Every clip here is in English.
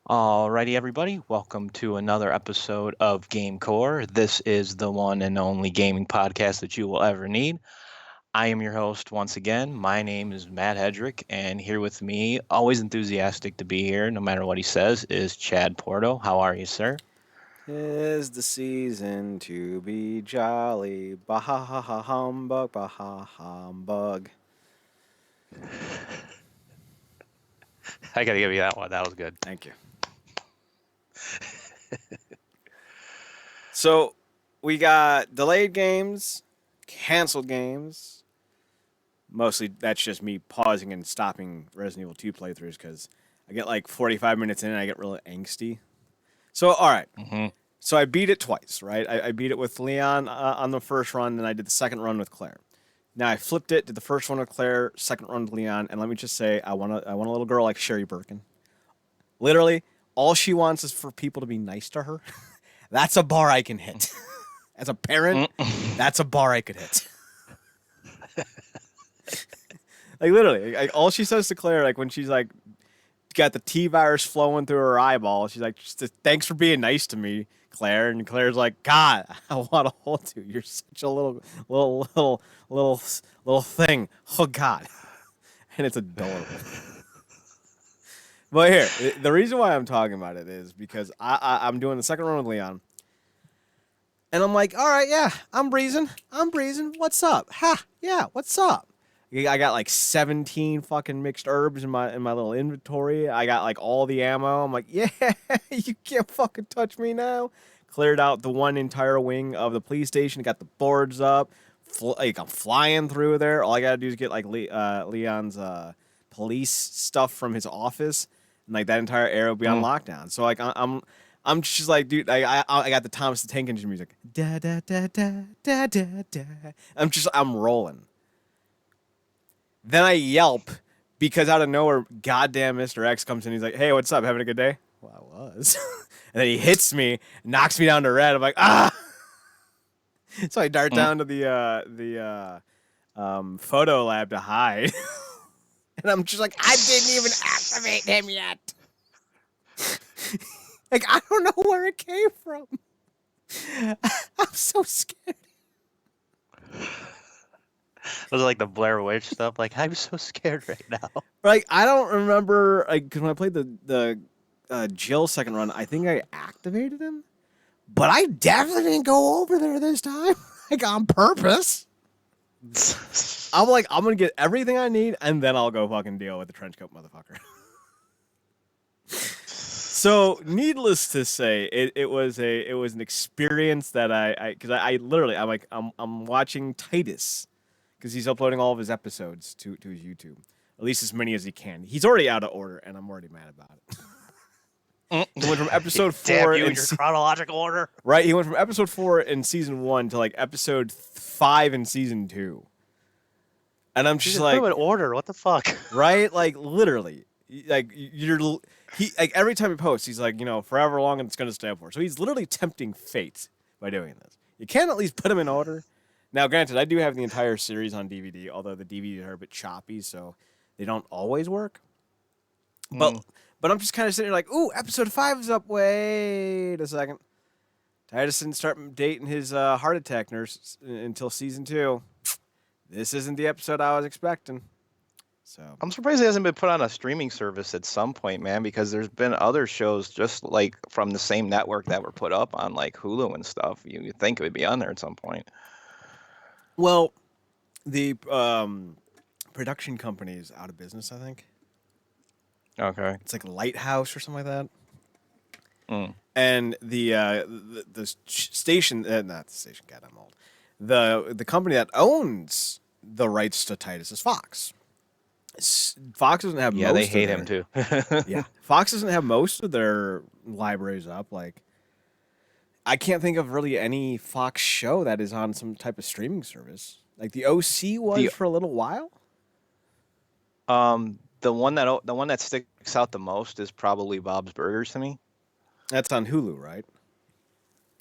Alrighty, everybody, welcome to another episode of GameCorp. This is the one and only gaming podcast that you will ever need. I am your host once again. My name is Matt Hedrick, and here with me, always enthusiastic to be here, no matter what he says, is Chad Porto. How are you, sir? 'Tis the season to be jolly. Bah ha ha ha humbug, bah ha humbug. I gotta give you that one. That was good. Thank you. So, we got delayed games, canceled games. Mostly that's just me pausing and stopping Resident Evil 2 playthroughs because I get like 45 minutes in and I get really angsty. So, all right. Mm-hmm. So I beat it twice, right? I beat it with Leon on the first run, then I did the second run with Claire. Now I flipped it, did the first one with Claire, second run with Leon, and let me just say, I want a little girl like Sherry Birkin. Literally, all she wants is for people to be nice to her. That's a bar I can hit. As a parent, that's a bar I could hit. Like literally, like, all she says to Claire, like when she's like got the T virus flowing through her eyeball, she's like, "Thanks for being nice to me, Claire." And Claire's like, "God, I want to hold you. You're such a little thing. Oh God," and it's adorable. But here, the reason why I'm talking about it is because I'm doing the second run with Leon, and I'm like, "All right, yeah, I'm breezing. What's up? Ha, yeah, what's up?" I got like 17 fucking mixed herbs in my little inventory. I got like all the ammo. I'm like, yeah, you can't fucking touch me now. Cleared out the one entire wing of the police station. Got the boards up. Like I'm flying through there. All I gotta do is get like Leon's police stuff from his office, and like that entire area will be on lockdown. So like I'm just like, dude, I got the Thomas the Tank Engine music. Da da da da da da da. I'm rolling. Then I yelp because out of nowhere, goddamn Mr. X comes in. He's like, "Hey, what's up? Having a good day?" Well, I was. And then he hits me, knocks me down to red. I'm like, ah! So I dart down to the photo lab to hide. And I'm just like, I didn't even activate him yet. Like, I don't know where it came from. I'm so scared. Was it like the Blair Witch stuff? Like, I'm so scared right now. Like, I don't remember, like, because when I played the Jill second run, I think I activated him. But I definitely didn't go over there this time. Like, on purpose. I'm like, I'm going to get everything I need, and then I'll go fucking deal with the trenchcoat motherfucker. So, needless to say, it was an experience that I literally, I'm watching Titus, because he's uploading all of his episodes to his YouTube. At least as many as he can. He's already out of order, and I'm already mad about it. He went from episode 4 Damn you in your chronological order. Right, he went from episode 4 in season 1 to like episode 5 in season 2. And I'm just like, put him in order. What the fuck? right? Like literally, like he like every time he posts, he's like, forever long and it's gonna stay up for. So he's literally tempting fate by doing this. You can at least put him in order. Now, granted, I do have the entire series on DVD, although the DVDs are a bit choppy, so they don't always work. But I'm just kind of sitting here like, ooh, episode 5 is up. Wait a second. Titus didn't start dating his heart attack nurse until season 2. This isn't the episode I was expecting. So I'm surprised it hasn't been put on a streaming service at some point, man, because there's been other shows just like from the same network that were put up on like Hulu and stuff. You'd think it would be on there at some point. Well, the production company is out of business, I think. Okay. It's like Lighthouse or something like that. And the station, not the station, God, I'm old. The company that owns the rights to Titus is Fox. Fox doesn't have they hate him too. Yeah, Fox doesn't have most of their libraries up. Like, I can't think of really any Fox show that is on some type of streaming service. Like the OC was for a little while. The one that sticks out the most is probably Bob's Burgers to me. That's on Hulu, right?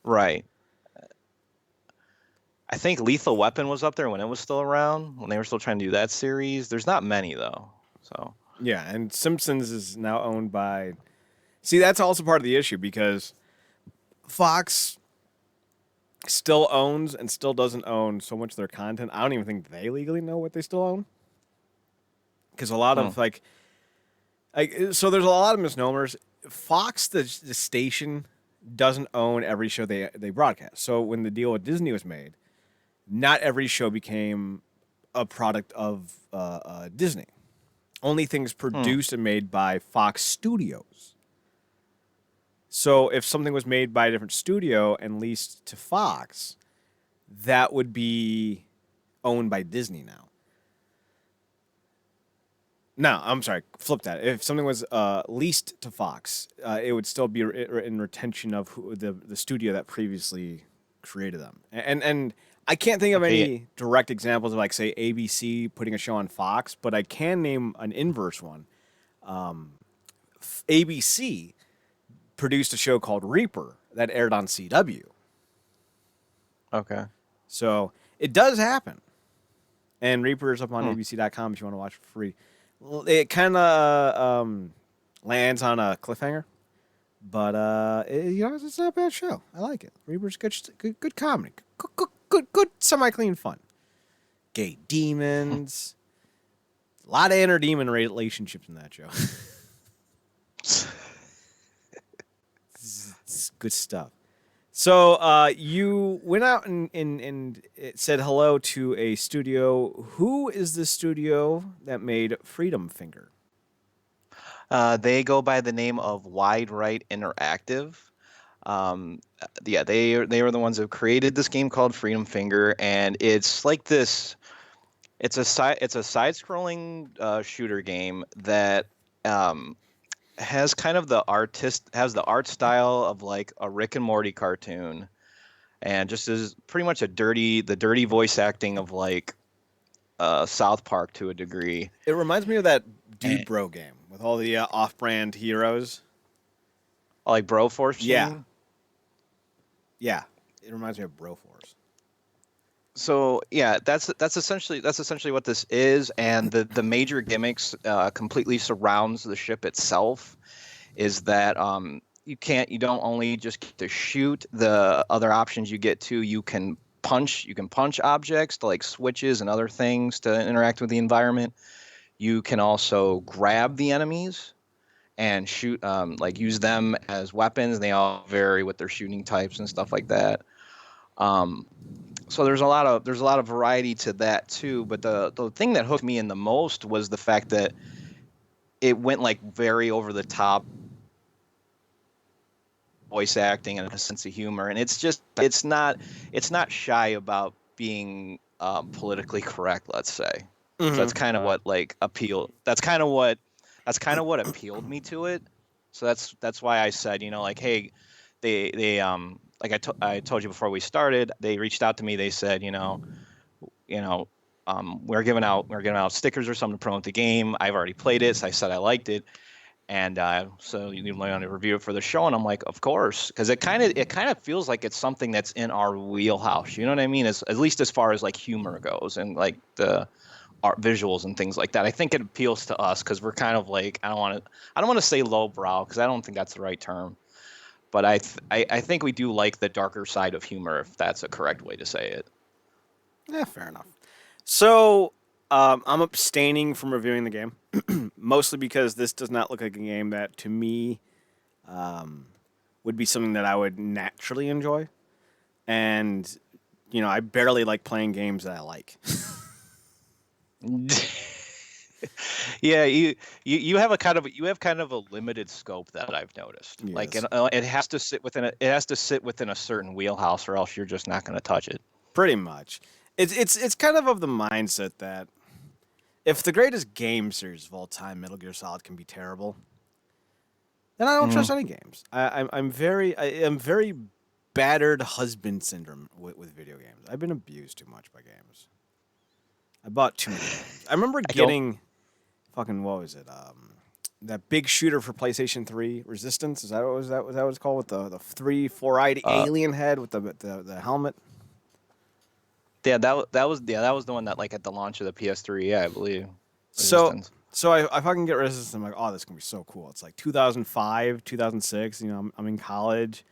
Right. I think Lethal Weapon was up there when it was still around, when they were still trying to do that series. There's not many though. So yeah, and Simpsons is now owned by See, that's also part of the issue because Fox still owns and still doesn't own so much of their content. I don't even think they legally know what they still own. Because a lot of so there's a lot of misnomers. Fox, the station, doesn't own every show they broadcast. So when the deal with Disney was made, not every show became a product of Disney. Only things produced and made by Fox Studios. So if something was made by a different studio and leased to Fox, that would be owned by Disney now. No, I'm sorry. Flip that. If something was leased to Fox, it would still be in retention of the studio that previously created them. And I can't think of any direct examples of, like, say, ABC putting a show on Fox, but I can name an inverse one. ABC produced a show called Reaper that aired on CW. Okay. So it does happen. And Reaper is up on abc.com if you want to watch it for free. It kind of lands on a cliffhanger, but it's not a bad show. I like it. Reaper's good comedy, good semi-clean fun. Gay demons, a lot of inner demon relationships in that show. It's good stuff. So you went out and said hello to a studio. Who is the studio that made Freedom Finger? They go by the name of Wide Right Interactive. They were the ones who created this game called Freedom Finger, and it's like this. It's a side-scrolling shooter game that has kind of the art style of like a Rick and Morty cartoon, and just is pretty much the dirty voice acting of like South Park to a degree. It reminds me of that Dude Bro game with all the off-brand heroes. Like Broforce. Yeah. It reminds me of Broforce. So yeah, that's essentially what this is, and the major gimmicks completely surrounds the ship itself. Is that you don't only just get to shoot. The other options you get to, you can punch objects like switches and other things to interact with the environment. You can also grab the enemies and shoot, like use them as weapons. They all vary with their shooting types and stuff like that. So there's a lot of variety to that too. But the thing that hooked me in the most was the fact that it went like very over the top voice acting and a sense of humor, and it's not shy about being politically correct, let's say. So that's kind of what appealed me to it. So that's why I said, like, hey, they like I told you before we started, they reached out to me. They said, we're giving out stickers or something to promote the game. I've already played it, so I said I liked it, and so you want to review it for the show. And I'm like, of course, because it kind of feels like it's something that's in our wheelhouse. You know what I mean? At least as far as like humor goes and like the art visuals and things like that. I think it appeals to us because we're kind of like, I don't want to say lowbrow because I don't think that's the right term. But I think we do like the darker side of humor, if that's a correct way to say it. Yeah, fair enough. So I'm abstaining from reviewing the game, mostly because this does not look like a game that, to me, would be something that I would naturally enjoy. And, I barely like playing games that I like. Yeah, you have kind of a limited scope that I've noticed. Yes. Like it has to sit within a certain wheelhouse, or else you're just not going to touch it. Pretty much. It's kind of the mindset that if the greatest game series of all time, Metal Gear Solid, can be terrible, then I don't trust any games. I'm very battered husband syndrome with video games. I've been abused too much by games. I bought too many games. I remember getting fucking, what was it? That big shooter for PlayStation 3, Resistance. Is that what it's called, with the 4-eyed alien head with the helmet? Yeah, that was the one that, like, at the launch of the PS3, yeah, I believe. So Resistance. So I fucking get Resistance. I'm like, oh, this is gonna be so cool. It's like 2005, 2006. You know, I'm in college.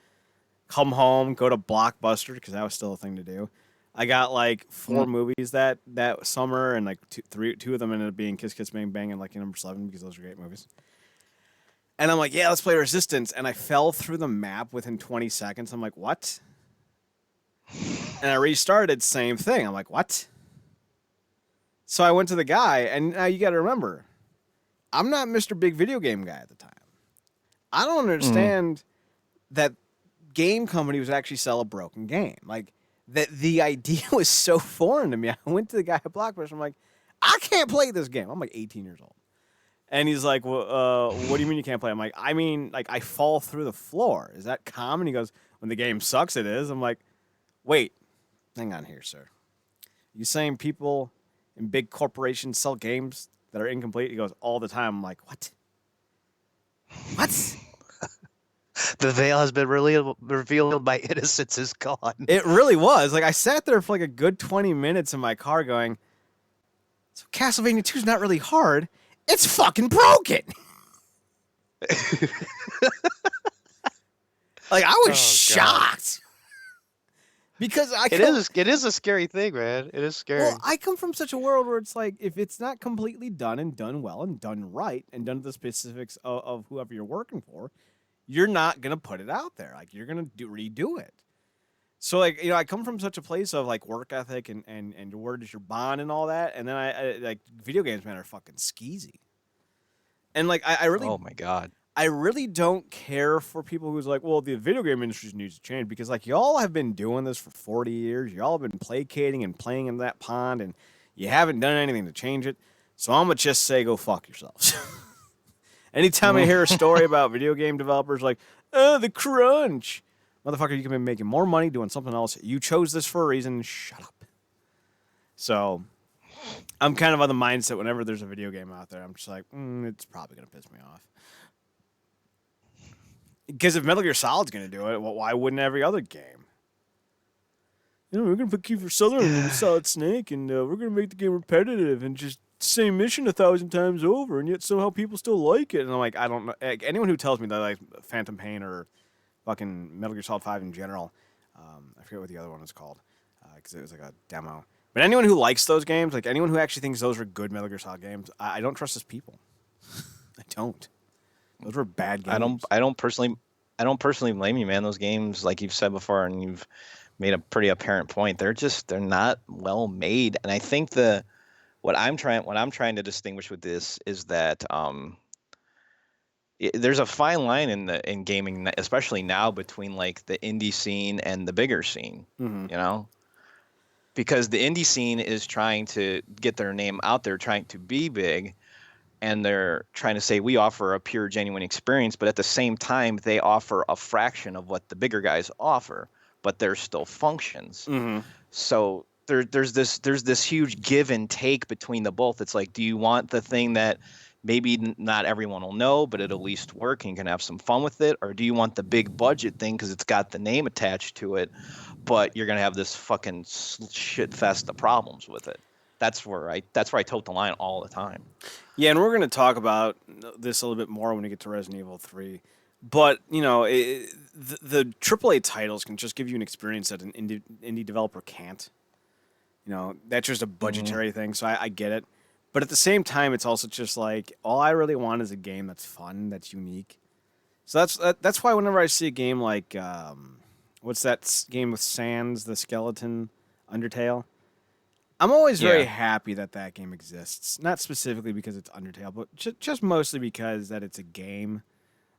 Come home, go to Blockbuster because that was still a thing to do. I got like four Mm. movies that summer, and like two of them ended up being Kiss Kiss Bang Bang and Lucky Number 11 because those are great movies. And I'm like, yeah, let's play Resistance. And I fell through the map within 20 seconds. I'm like, what? And I restarted, same thing. I'm like, what? So I went to the guy, and now you got to remember, I'm not Mr. Big Video Game Guy at the time. I don't Mm. understand that game company was actually sell a broken game. Like, that the idea was so foreign to me. I went to the guy at Blockbuster. I'm like, I can't play this game. I'm like 18 years old. And he's like, well, what do you mean you can't play? I'm like, I mean, like, I fall through the floor. Is that common? He goes, when the game sucks, it is. I'm like, wait, hang on here, sir. You saying people in big corporations sell games that are incomplete? He goes, all the time. I'm like, what? What? The veil has been really revealed. My innocence is gone. It really was. Like, I sat there for like a good 20 minutes in my car going, so Castlevania 2 is not really hard. It's fucking broken. Like, I was Oh, God. shocked. Because It is a scary thing, man. It is scary. well, I come from such a world where it's like, if it's not completely done and done well and done right and done to the specifics of whoever you're working for, you're not gonna put it out there. Like, you're gonna redo it. So, like, you know, I come from such a place of like work ethic and your word is your bond and all that, and then I like video games, man, are fucking skeezy. And like, Oh my God. I really don't care for people who's like, well, the video game industry needs to change because, like, y'all have been doing this for 40 years. Y'all have been placating and playing in that pond, and you haven't done anything to change it. So I'm going to just say, go fuck yourselves. Anytime I hear a story about video game developers like, oh, the crunch. Motherfucker, you can be making more money doing something else. You chose this for a reason. Shut up. So I'm kind of on the mindset whenever there's a video game out there, I'm just like, it's probably going to piss me off. Because if Metal Gear Solid's going to do it, well, why wouldn't every other game? You know, we're going to put Kiefer Sutherland in Solid Snake, and we're going to make the game repetitive and just same mission 1,000 times over, and yet somehow people still like it. And I'm like, I don't know. Like, anyone who tells me that like Phantom Pain or fucking Metal Gear Solid 5 in general, I forget what the other one was called, because it was like a demo. But anyone who likes those games, like anyone who actually thinks those are good Metal Gear Solid games, I don't trust those people. I don't. Those were bad games. I don't personally blame you, man. Those games, like you've said before, and you've made a pretty apparent point, they're not well made. And I think what I'm trying to distinguish with this is that there's a fine line in gaming, especially now, between like the indie scene and the bigger scene. Mm-hmm. You know, because the indie scene is trying to get their name out there, trying to be big, and they're trying to say we offer a pure, genuine experience, but at the same time, they offer a fraction of what the bigger guys offer, but there's still functions. Mm-hmm. So there's this huge give and take between the both. It's like, do you want the thing that maybe not everyone will know, but it'll at least work and you can have some fun with it? Or do you want the big budget thing because it's got the name attached to it, but you're going to have this fucking shit fest of problems with it? That's where I tote the line all the time. Yeah, and we're going to talk about this a little bit more when we get to Resident Evil 3. But, you know, the AAA titles can just give you an experience that an indie developer can't. You know, that's just a budgetary thing, so I get it. But at the same time, it's also just like, all I really want is a game that's fun, that's unique. So that's why whenever I see a game like, what's that game with Sans, the skeleton, Undertale? I'm always very happy that that game exists. Not specifically because it's Undertale, but just mostly because that it's a game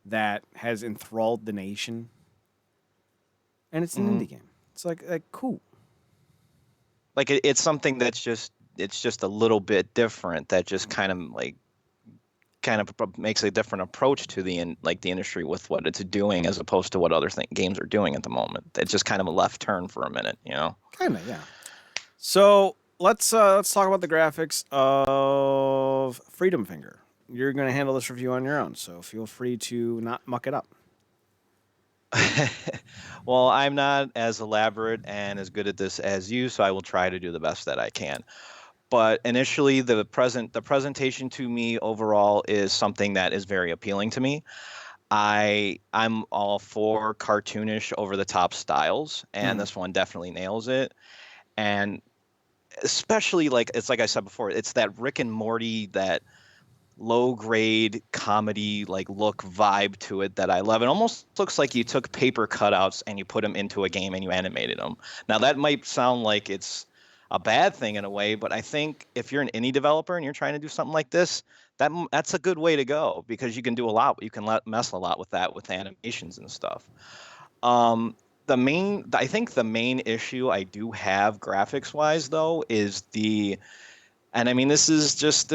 that has enthralled the nation. And it's an indie game. It's like cool. Like it's something that's just a little bit different, that just kind of makes a different approach to the industry with what it's doing as opposed to what other games are doing at the moment. It's just kind of a left turn for a minute, you know. Kind of, yeah. So let's talk about the graphics of Freedom Finger. You're going to handle this review on your own, so feel free to not muck it up. Well, I'm not as elaborate and as good at this as you, so I will try to do the best that I can. But initially, the presentation to me overall is something that is very appealing to me. I'm all for cartoonish over the top styles, and Hmm. this one definitely nails it. And especially like it's like I said before, it's that Rick and Morty, that low grade comedy like look vibe to it that I love. It almost looks like you took paper cutouts and you put them into a game and you animated them. Now that might sound like it's a bad thing in a way, but I think if you're an indie developer and you're trying to do something like this, that's a good way to go because you can do a lot. You can mess a lot with that with animations and stuff. Um, I think the main issue I do have graphics wise though is and I mean this is just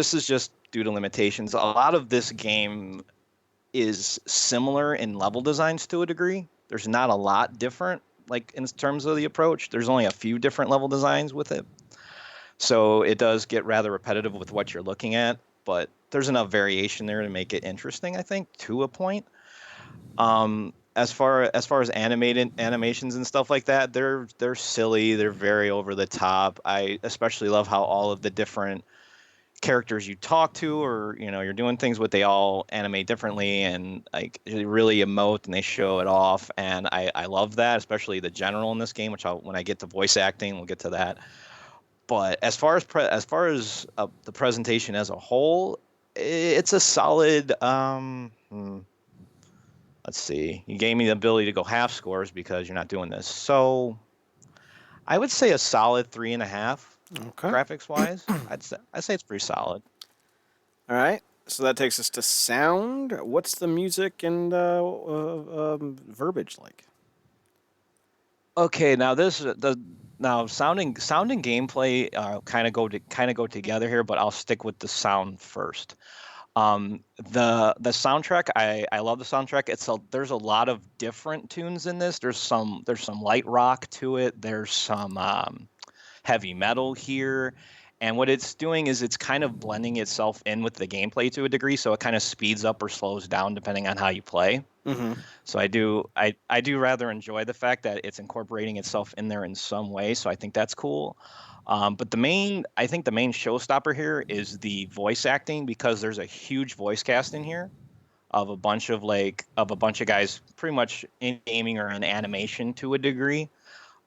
due to limitations. A lot of this game is similar in level designs to a degree. There's not a lot different like in terms of the approach. There's only a few different level designs with it. So it does get rather repetitive with what you're looking at, but there's enough variation there to make it interesting, I think, to a point. As far as animated animations and stuff like that, they're silly, they're very over the top. I especially love how all of the different characters you talk to or you're doing things with, they all animate differently and like they really emote and they show it off, and I love that, especially the general in this game, which when I get to voice acting we'll get to that. But as far as the presentation as a whole, it's a solid let's see, you gave me the ability to go half scores because you're not doing this, so I would say a solid 3.5. Okay. Graphics wise, I'd say it's pretty solid. All right. So that takes us to sound. What's the music and verbiage like? Okay, now this the now sound and gameplay kind of go together here, but I'll stick with the sound first. The soundtrack, I love the soundtrack. There's a lot of different tunes in this. There's some light rock to it. There's some heavy metal here. And what it's doing is it's kind of blending itself in with the gameplay to a degree, so it kind of speeds up or slows down depending on how you play. Mm-hmm. So I do rather enjoy the fact that it's incorporating itself in there in some way. So I think that's cool. But I think the main showstopper here is the voice acting because there's a huge voice cast in here of a bunch of guys pretty much in gaming or in animation to a degree.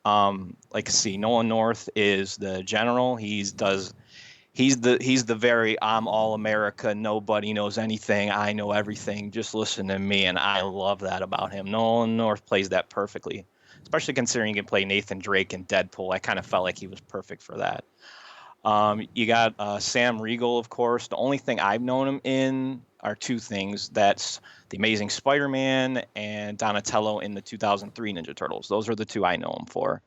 Like see, Nolan North is the general. He's the very I'm all America, nobody knows anything, I know everything, just listen to me, and I love that about him. Nolan North plays that perfectly, especially considering he can play Nathan Drake in Deadpool. I kind of felt like he was perfect for that. You got Sam Riegel, of course. The only thing I've known him in are two things. That's the Amazing Spider-Man and Donatello in the 2003 Ninja Turtles. Those are the two I know him for.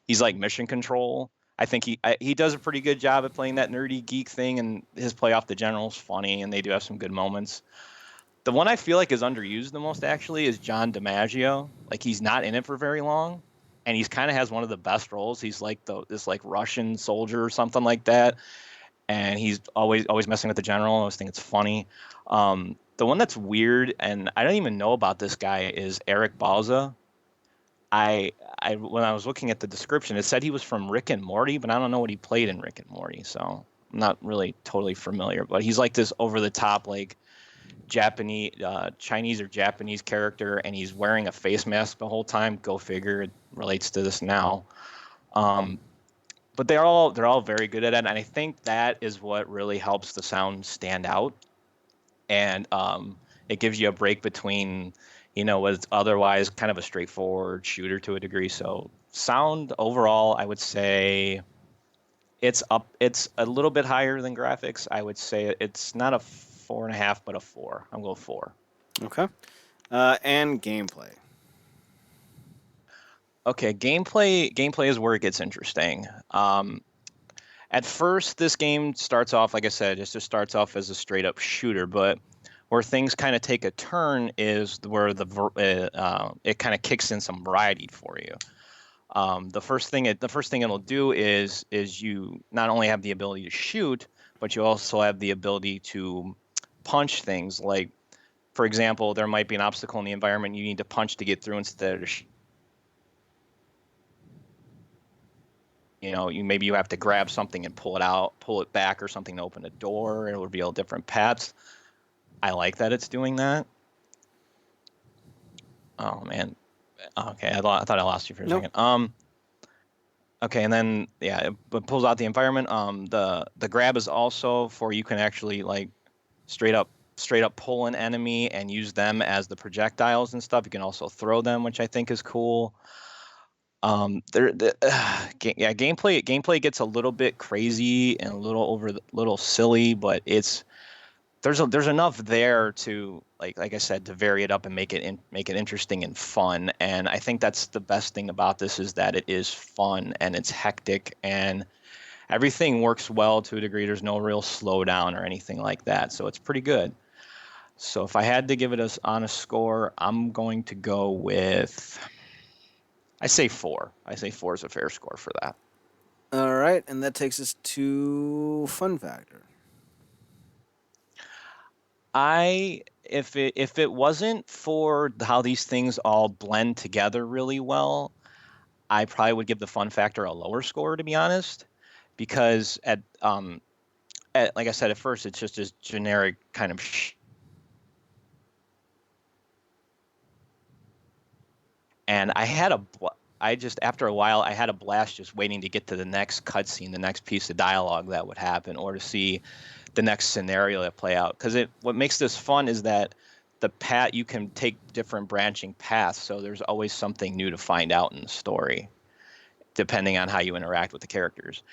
He's like Mission Control. I think he does a pretty good job at playing that nerdy geek thing, and his play off the general's funny, and they do have some good moments. The one I feel like is underused the most actually is John DiMaggio. Like he's not in it for very long, and he's kind of has one of the best roles. He's like this like Russian soldier or something like that, and he's always messing with the general. I always think it's funny. The one that's weird, and I don't even know about this guy, is Eric Balza. I when I was looking at the description, it said he was from Rick and Morty, but I don't know what he played in Rick and Morty, so I'm not really totally familiar. But he's like this over the top like Japanese, Chinese or Japanese character, and he's wearing a face mask the whole time. Go figure, it relates to this now. Um, but they're all very good at it, and I think that is what really helps the sound stand out, and it gives you a break between what's otherwise kind of a straightforward shooter to a degree. So sound overall, I would say it's a little bit higher than graphics. I would say it's not a 4.5 but a 4. I'm going 4. Okay. And gameplay. Okay, gameplay is where it gets interesting. At first, this game starts off, like I said, it just starts off as a straight up shooter, but where things kind of take a turn is where it kind of kicks in some variety for you. The first thing it'll do is you not only have the ability to shoot, but you also have the ability to punch things. Like, for example, there might be an obstacle in the environment you need to punch to get through instead of maybe you have to grab something and pull it back or something to open a door. It'll reveal different paths. I like that it's doing that. Oh man. Okay, I thought I lost you for a Nope. second. Okay, and then yeah, it pulls out the environment. The grab is also for you can actually like straight up pull an enemy and use them as the projectiles and stuff. You can also throw them, which I think is cool. Gameplay gets a little bit crazy and a little silly, but there's enough there to like I said, to vary it up and make it interesting and fun. And I think that's the best thing about this is that it is fun and it's hectic and everything works well to a degree. There's no real slowdown or anything like that, so it's pretty good. So if I had to give it on a score, I'm going to go with, I say 4. I say 4 is a fair score for that. All right, and that takes us to fun factor. If it wasn't for how these things all blend together really well, I probably would give the fun factor a lower score, to be honest, because like I said at first, it's just this generic kind of and after a while I had a blast just waiting to get to the next cutscene, the next piece of dialogue that would happen, or to see the next scenario that play out. Because what makes this fun is that you can take different branching paths, so there's always something new to find out in the story, depending on how you interact with the characters.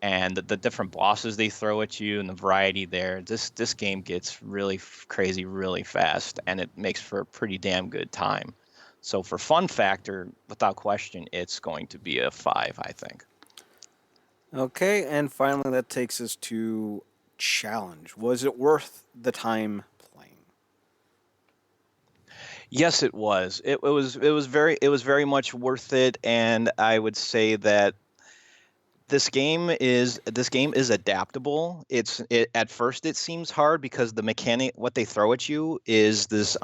And the different bosses they throw at you and the variety there. This game gets really crazy really fast, and it makes for a pretty damn good time. So for fun factor, without question, it's going to be a 5, I think. Okay, and finally that takes us to challenge. Was it worth the time playing? Yes, it was. It was very much worth it, and I would say that this game is adaptable. At first it seems hard because the mechanic, what they throw at you is this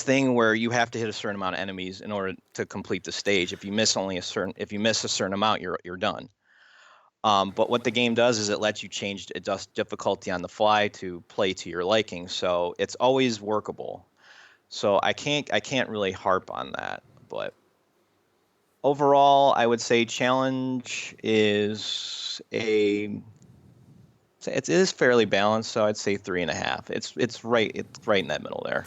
thing where you have to hit a certain amount of enemies in order to complete the stage. If you miss a certain amount, you're done. But what the game does is it lets you change difficulty on the fly to play to your liking. So it's always workable. So I can't really harp on that. But overall, I would say challenge it is fairly balanced. So I'd say 3.5. It's right in that middle there.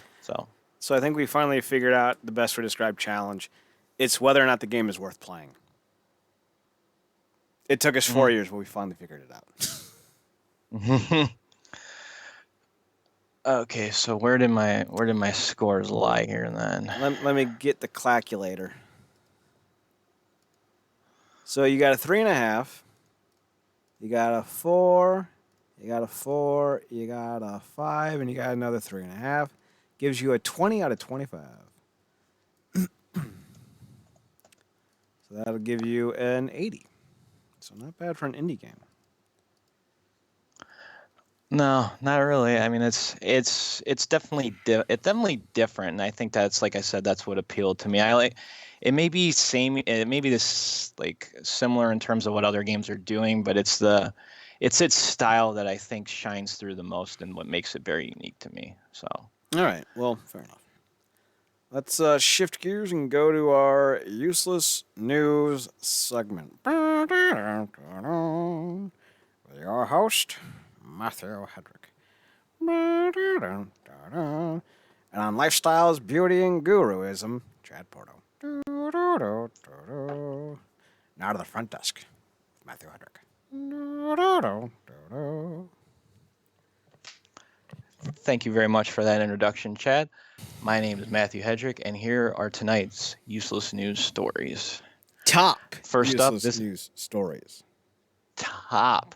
So I think we finally figured out the best way to describe challenge. It's whether or not the game is worth playing. It took us 4 years, but we finally figured it out. Okay, so where did my scores lie here then? Let me get the calculator. So you got a 3.5. You got a 4. You got a 4. You got a 5, and you got another 3.5. Gives you a 20 out of 25. So that'll give you an 80. So not bad for an indie game. No, not really. I mean, it's definitely different, and I think that's, like I said, that's what appealed to me. It may be this like similar in terms of what other games are doing, but it's its style that I think shines through the most and what makes it very unique to me. So. All right. Well, fair enough. Let's shift gears and go to our useless news segment. With your host, Matthew Hedrick. And on lifestyles, beauty, and guruism, Chad Porto. Now to the front desk, Matthew Hedrick. Thank you very much for that introduction, Chad. My name is Matthew Hedrick, and here are tonight's useless news stories. First up, news stories. Top.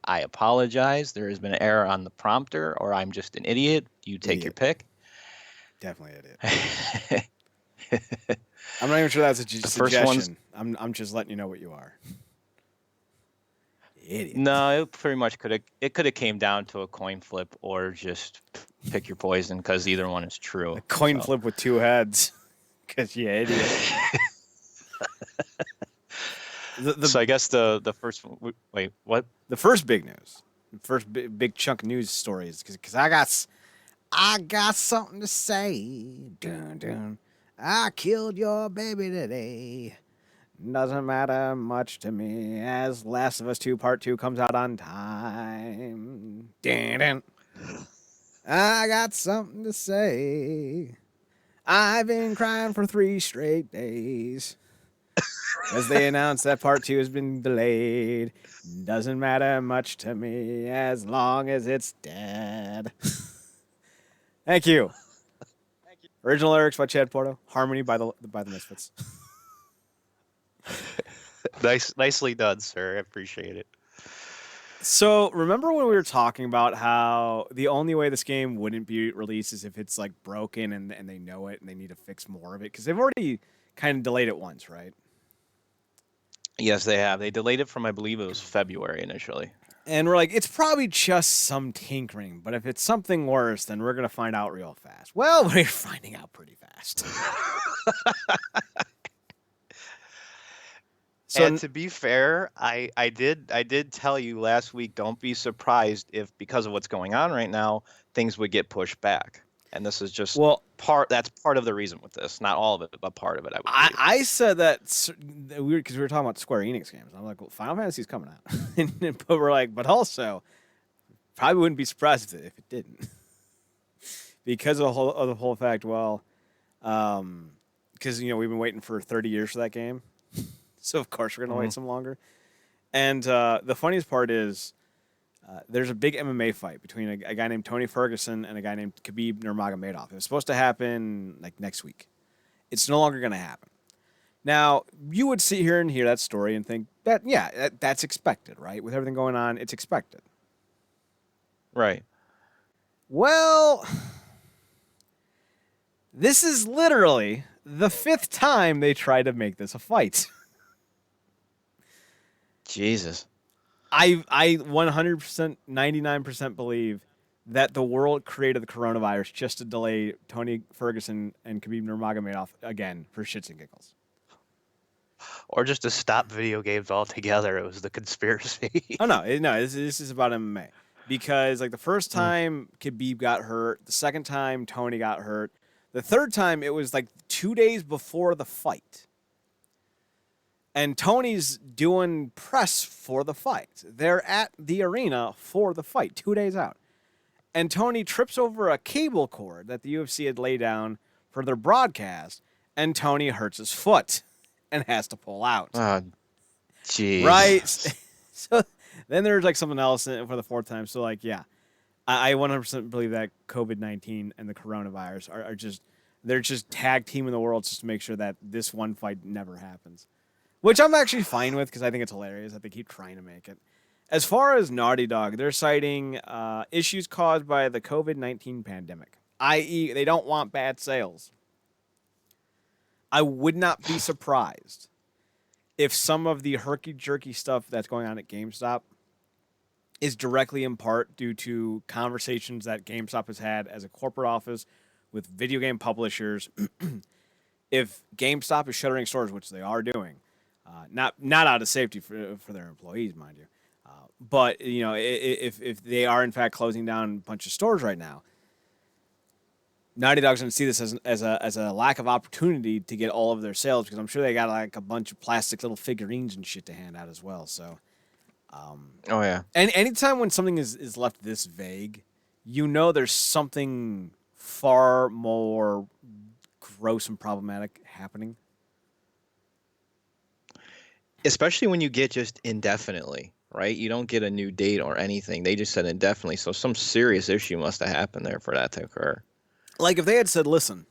I apologize. There has been an error on the prompter, or I'm just an idiot. You take your pick. Definitely idiot. I'm not even sure that's a suggestion. I'm just letting you know what you are. Idiot. No, it pretty much could have came down to a coin flip or just pick your poison because either one is true. A coin flip with two heads because you idiot. So I guess the first wait, what? The first big news, the first big chunk of news stories, because I got something to say. Dun, dun. I killed your baby today. Doesn't matter much to me as Last of Us 2 Part 2 comes out on time. Dun, dun. I got something to say. I've been crying for 3 straight days. As they announced that Part 2 has been delayed. Doesn't matter much to me as long as it's dead. Thank you. Original lyrics by Chad Porto. Harmony by the Misfits. Nicely done, sir. I appreciate it. So remember when we were talking about how the only way this game wouldn't be released is if it's like broken and they know it and they need to fix more of it? Because they've already kind of delayed it once, right? Yes, they have. They delayed it from, I believe it was February initially. And we're like, it's probably just some tinkering, but if it's something worse, then we're going to find out real fast. Well, we're finding out pretty fast. And to be fair, I did tell you last week, don't be surprised if, because of what's going on right now, things would get pushed back. And this is just that's part of the reason with this. Not all of it, but part of it, I said that weird because we were talking about Square Enix games. I'm like, well, Final Fantasy's coming out. But we're like, but also, probably wouldn't be surprised if it didn't. Because of the whole fact, well, because, we've been waiting for 30 years for that game. So, of course, we're going to wait some longer. And the funniest part is there's a big MMA fight between a guy named Tony Ferguson and a guy named Khabib Nurmagomedov. It was supposed to happen like next week. It's no longer going to happen. Now, you would sit here and hear that story and think that, yeah, that's expected, right? With everything going on, it's expected. Right. Well, this is literally the 5th time they tried to make this a fight. Jesus. I 100%, 99% believe that the world created the coronavirus just to delay Tony Ferguson and Khabib Nurmagomedov again for shits and giggles. Or just to stop video games altogether. It was the conspiracy. Oh, no. This is about MMA. Because, like, the first time Khabib got hurt, the second time Tony got hurt, the third time it was, like, 2 days before the fight. And Tony's doing press for the fight. They're at the arena for the fight, 2 days out. And Tony trips over a cable cord that the UFC had laid down for their broadcast, and Tony hurts his foot and has to pull out. Jeez. Right? So then there's like something else for the 4th time. So, like, yeah, I 100% believe that COVID-19 and the coronavirus are just, they're just tag teaming the world just to make sure that this one fight never happens. Which I'm actually fine with because I think it's hilarious that they keep trying to make it. As far as Naughty Dog, they're citing issues caused by the COVID-19 pandemic, i.e. they don't want bad sales. I would not be surprised if some of the herky-jerky stuff that's going on at GameStop is directly in part due to conversations that GameStop has had as a corporate office with video game publishers. If GameStop is shuttering stores, which they are doing, not out of safety for their employees, mind you, but if they are in fact closing down a bunch of stores right now, Naughty Dog's going to see this as a lack of opportunity to get all of their sales because I'm sure they got like a bunch of plastic little figurines and shit to hand out as well. So, oh yeah. And anytime when something is left this vague, there's something far more gross and problematic happening. Especially when you get just indefinitely, right? You don't get a new date or anything. They just said indefinitely. So some serious issue must have happened there for that to occur. Like if they had said, listen,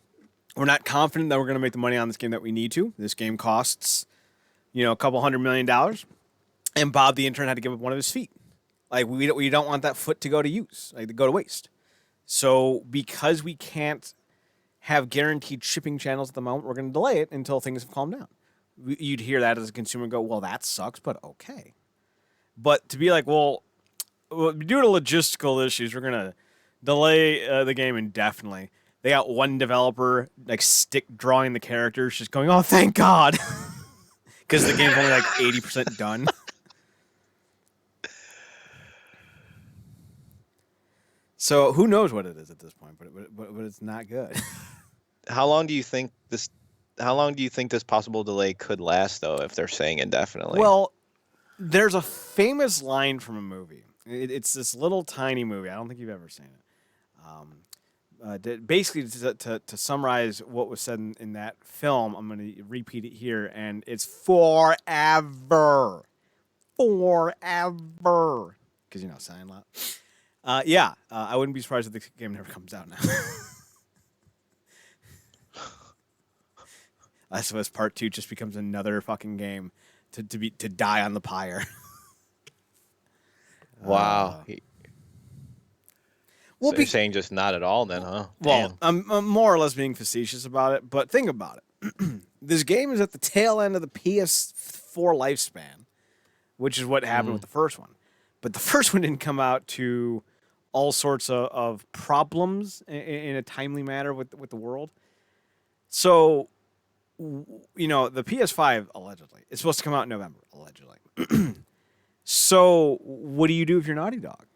we're not confident that we're going to make the money on this game that we need to. This game costs, a couple $100 million. And Bob the intern had to give up one of his feet. Like we don't want that foot to go to use, like to go to waste. So because we can't have guaranteed shipping channels at the moment, we're going to delay it until things have calmed down. You'd hear that as a consumer and go, well, that sucks, but okay. But to be like, well, due to logistical issues, we're going to delay the game indefinitely. They got one developer, like, stick drawing the characters, just going, oh, thank God. because the game's only like 80% done. So who knows what it is at this point, but it's not good. How long do you think this? How long do you think this possible delay could last, though, if they're saying indefinitely? Well, there's a famous line from a movie. It's this little tiny movie. I don't think you've ever seen it. Basically, to summarize what was said in that film, I'm going to repeat it here, and it's forever. Forever. Because, sign lot. I wouldn't be surprised if the game never comes out now. Last of Us Part 2 just becomes another fucking game to die on the pyre. Wow. Well, so you're saying just not at all then, huh? Well, I'm more or less being facetious about it, but think about it. This game is at the tail end of the PS4 lifespan, which is what happened with the first one. But the first one didn't come out to all sorts of problems in a timely manner with the world. So, the PS5, allegedly, is supposed to come out in November, allegedly. So, what do you do if you're Naughty Dog?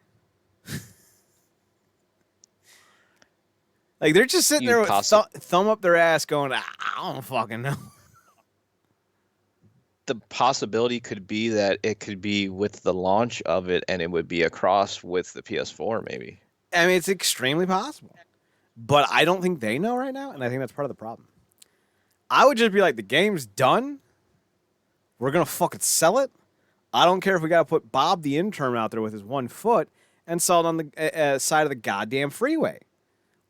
Like, they're just sitting there with thumb up their ass going, I don't fucking know. The possibility could be that it could be with the launch of it and it would be across with the PS4, maybe. I mean, it's extremely possible. But I don't think they know right now, and I think that's part of the problem. I would just be like, the game's done. We're going to fucking sell it. I don't care if we got to put Bob the intern out there with his 1 foot and sell it on the side of the goddamn freeway.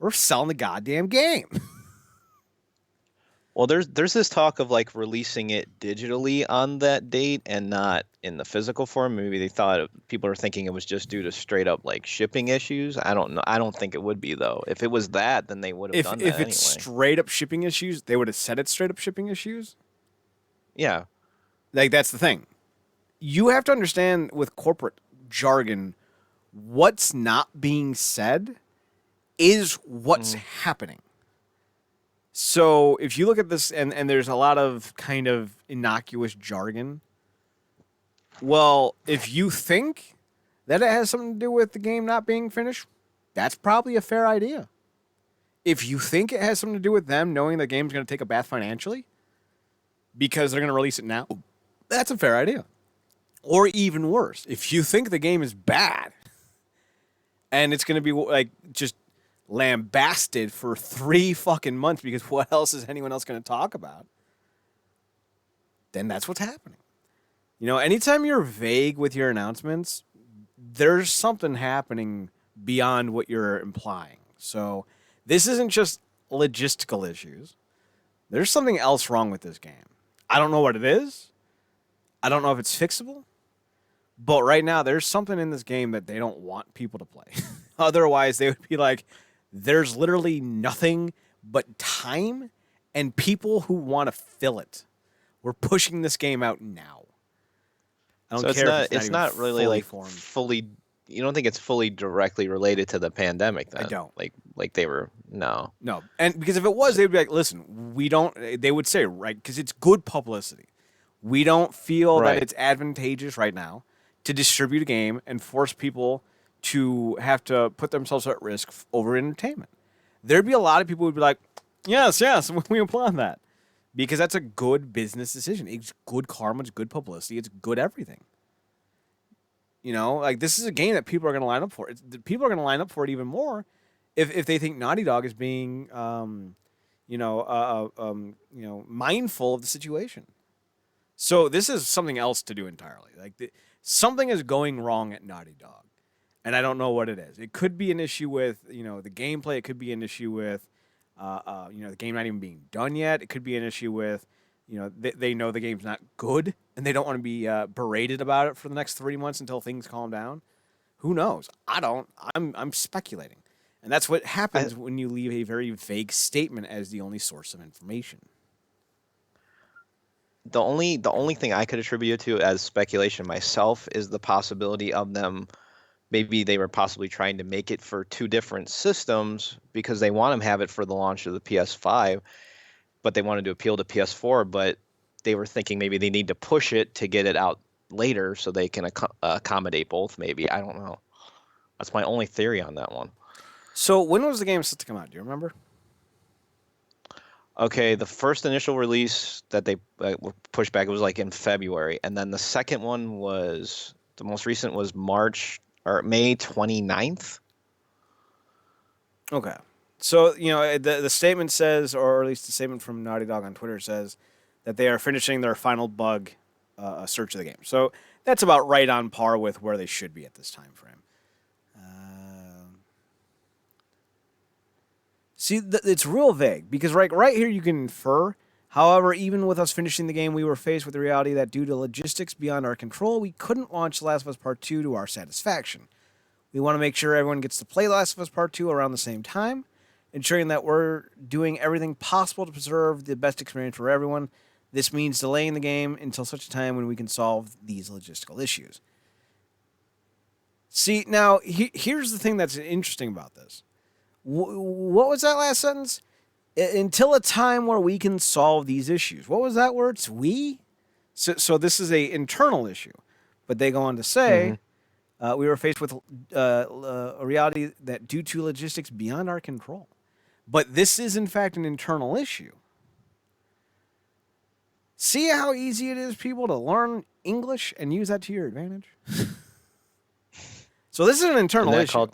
We're selling the goddamn game. Well, there's this talk of like releasing it digitally on that date and not in the physical form. Maybe they thought people are thinking it was just due to straight up like shipping issues. I don't know. I don't think it would be though. If it was that, then they would have done that anyway. If it's straight up shipping issues, they would have said it's straight up shipping issues. Yeah. Like, that's the thing. You have to understand with corporate jargon, what's not being said is what's happening. So if you look at this, and there's a lot of kind of innocuous jargon, well, if you think that it has something to do with the game not being finished, that's probably a fair idea. If you think it has something to do with them knowing the game's going to take a bath financially because they're going to release it now, that's a fair idea. Or even worse, if you think the game is bad and it's going to be like just lambasted for 3 fucking months because what else is anyone else going to talk about? Then that's what's happening. Anytime you're vague with your announcements, there's something happening beyond what you're implying. So this isn't just logistical issues. There's something else wrong with this game. I don't know what it is. I don't know if it's fixable. But right now, there's something in this game that they don't want people to play. Otherwise, they would be like, there's literally nothing but time and people who want to fill it. We're pushing this game out now. I don't care. It's not really like fully. You don't think it's fully directly related to the pandemic? Then? I don't. Like they were no. And because if it was, they'd be like, listen, we don't. They would say, right, because it's good publicity. We don't feel that it's advantageous right now to distribute a game and force people to have to put themselves at risk over entertainment. There'd be a lot of people who would be like, yes, we applaud that. Because that's a good business decision. It's good karma, it's good publicity, it's good everything. Like, this is a game that people are going to line up for. People are going to line up for it even more if they think Naughty Dog is being, mindful of the situation. So this is something else to do entirely. Like, something is going wrong at Naughty Dog. And I don't know what it is. It could be an issue with, the gameplay. It could be an issue with, the game not even being done yet. It could be an issue with, they know the game's not good and they don't want to be berated about it for the next 3 months until things calm down. Who knows? I don't. I'm speculating. And that's what happens when you leave a very vague statement as the only source of information. The only thing I could attribute it to as speculation myself is the possibility of them. Maybe they were possibly trying to make it for 2 different systems because they want to have it for the launch of the PS5, but they wanted to appeal to PS4, but they were thinking maybe they need to push it to get it out later so they can accommodate both. Maybe, I don't know. That's my only theory on that one. So when was the game set to come out? Do you remember? Okay, the first initial release that they were pushed back, it was like in February, and then the second one was the most recent was May 29th. Okay. So, the statement says, or at least the statement from Naughty Dog on Twitter says that they are finishing their final bug search of the game. So that's about right on par with where they should be at this time frame. See, it's real vague because right here you can infer. However, even with us finishing the game, we were faced with the reality that due to logistics beyond our control, we couldn't launch The Last of Us Part 2 to our satisfaction. We want to make sure everyone gets to play The Last of Us Part 2 around the same time, ensuring that we're doing everything possible to preserve the best experience for everyone. This means delaying the game until such a time when we can solve these logistical issues. See, now, here's the thing that's interesting about this. What was that last sentence? Until a time where we can solve these issues. What was that word? It's we? So this is an internal issue. But they go on to say, we were faced with a reality that due to logistics beyond our control. But this is, in fact, an internal issue. See how easy it is, people, to learn English and use that to your advantage? So this is an internal Isn't that issue. called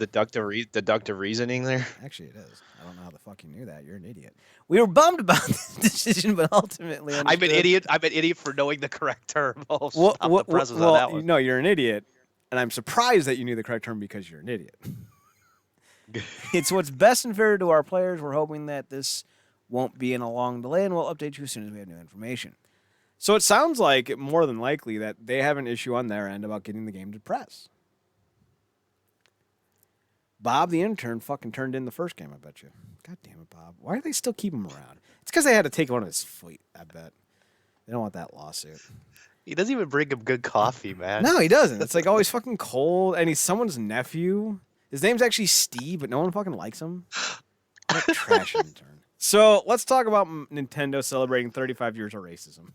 deductive reasoning there? Actually, it is. I don't know how the fuck you knew that. You're an idiot. We were bummed about this decision, but ultimately I'm an idiot. I'm an idiot for knowing the correct term. Oh, stop the presses on that one. No, you're an idiot, and I'm surprised that you knew the correct term because you're an idiot. It's what's best and fair to our players. We're hoping that this won't be in a long delay, and we'll update you as soon as we have new information. So it sounds like, more than likely, that they have an issue on their end about getting the game to press. Bob the intern fucking turned in the first game, I bet you. God damn it, Bob. Why do they still keep him around? It's because they had to take one of his feet, I bet. They don't want that lawsuit. He doesn't even bring him good coffee, man. No, he doesn't. It's like always fucking cold, and he's someone's nephew. His name's actually Steve, but no one fucking likes him. What a trash intern. So let's talk about Nintendo celebrating 35 years of racism.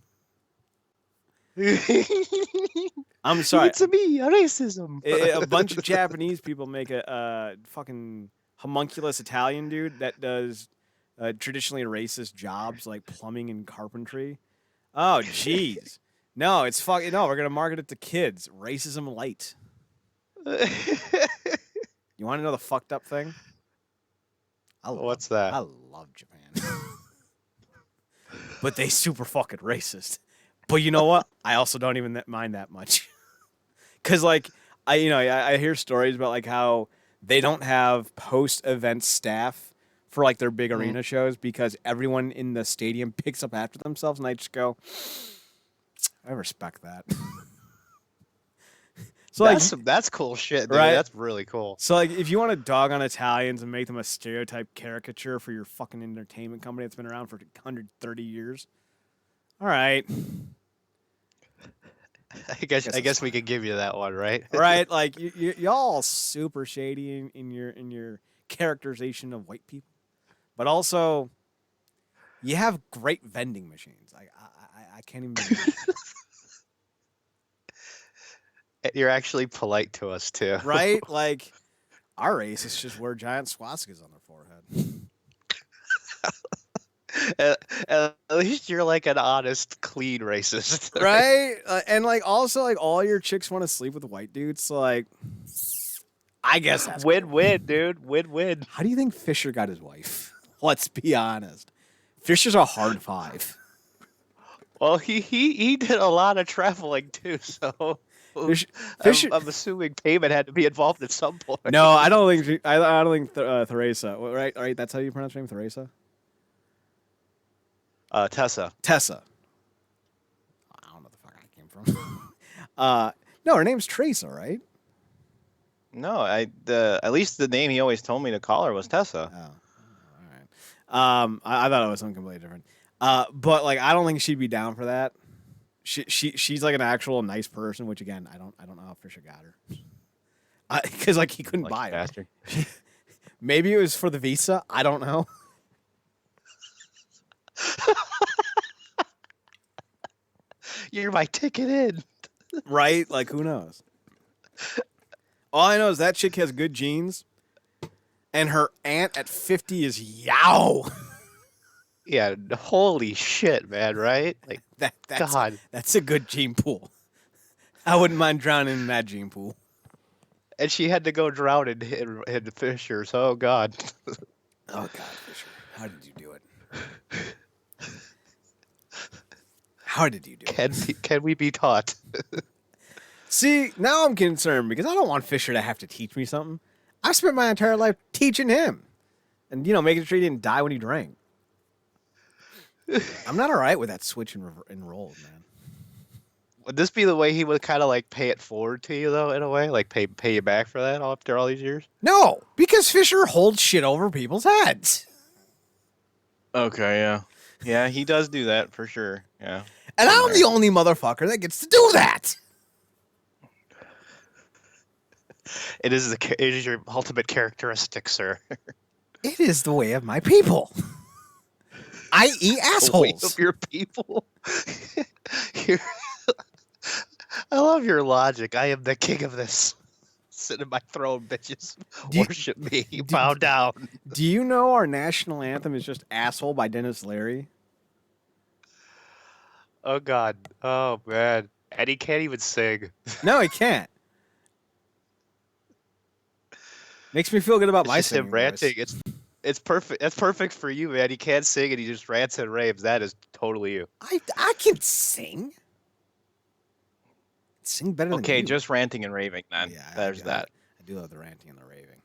I'm sorry. It's me, racism. A bunch of Japanese people make a fucking homunculus Italian dude that does traditionally racist jobs like plumbing and carpentry. Oh, jeez. No, it's fucking no. We're gonna market it to kids. Racism light. You want to know the fucked up thing? What's that? I love Japan, but they super fucking racist. But you know what? I also don't even mind that much. Cause like I hear stories about like how they don't have post-event staff for like their big arena shows because everyone in the stadium picks up after themselves, and I just go, I respect that. So that's cool shit, dude. Right? That's really cool. So like if you want to dog on Italians and make them a stereotype caricature for your fucking entertainment company that's been around for 130 years, all right. I guess we could give you that one, right? Right, like y'all super shady in your characterization of white people, but also you have great vending machines. I can't even. You're actually polite to us too, Right? Like our racists just wear giant swastikas on their forehead. At least you're like an honest, clean racist, right? And like also like all your chicks want to sleep with white dudes. So like, I guess that's win-win, dude. Win-win. How do you think Fisher got his wife? Let's be honest. Fisher's a hard five. Well, he did a lot of traveling too, so Fisher. I'm assuming payment had to be involved at some point. No, I don't think. I don't think Theresa. Right. That's how you pronounce her name, Theresa. Tessa. I don't know the fuck I came from. No, her name's Teresa, right? No, at least the name he always told me to call her was Tessa. Oh, all right. I thought it was something completely different. But like, I don't think she'd be down for that. She's like an actual nice person, which again, I don't know how Fisher got her. Because like he couldn't buy her. Maybe it was for the visa. I don't know. You're my ticket in. Right? Like, who knows? All I know is that chick has good genes, and her aunt at 50 is yow. Yeah, holy shit, man, right? Like, That's God. that's a good gene pool. I wouldn't mind drowning in that gene pool. And she had to go drown in the fishers. Oh, God. Oh God, Fisher, how did you do it? How did you do it? Can we be taught? See, now I'm concerned because I don't want Fisher to have to teach me something. I spent my entire life teaching him, and making sure he didn't die when he drank. I'm not all right with that switch and roll, man. Would this be the way he would kind of like pay it forward to you, though, in a way? Like pay you back for that after all these years? No, because Fisher holds shit over people's heads. Okay, yeah. Yeah, he does do that for sure. Yeah. And I'm the only motherfucker that gets to do that. It is your ultimate characteristic, sir. It is the way of my people. I eat assholes. The way of your people. You're- I love your logic. I am the king of this. Sit in my throne, bitches. Worship me. Bow down. Do you know our national anthem is just "Asshole" by Dennis Leary? Oh God. Oh man. And he can't even sing. No, he can't. Makes me feel good about It's my just him singing ranting. voice. It's perfect. That's perfect for you, man. He can't sing and he just rants and raves. That is totally you. I can sing. Sing better than you. Okay, just ranting and raving then. Yeah, There's that. I do love the ranting and the raving.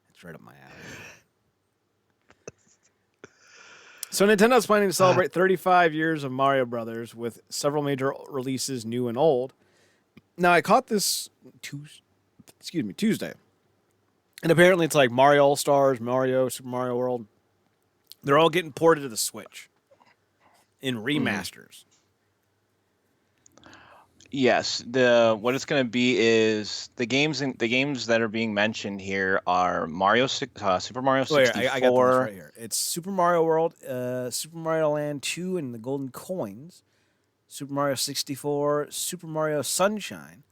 It's right up my alley. So Nintendo's planning to celebrate 35 years of Mario Brothers with several major releases, new and old. Now I caught this Tuesday. And apparently it's like Mario All-Stars, Mario, Super Mario World. They're all getting ported to the Switch in remasters. Yes, what it's going to be is the games that are being mentioned here are Super Mario 64. I got the list right here. It's Super Mario World, Super Mario Land 2 and the Golden Coins, Super Mario 64, Super Mario Sunshine,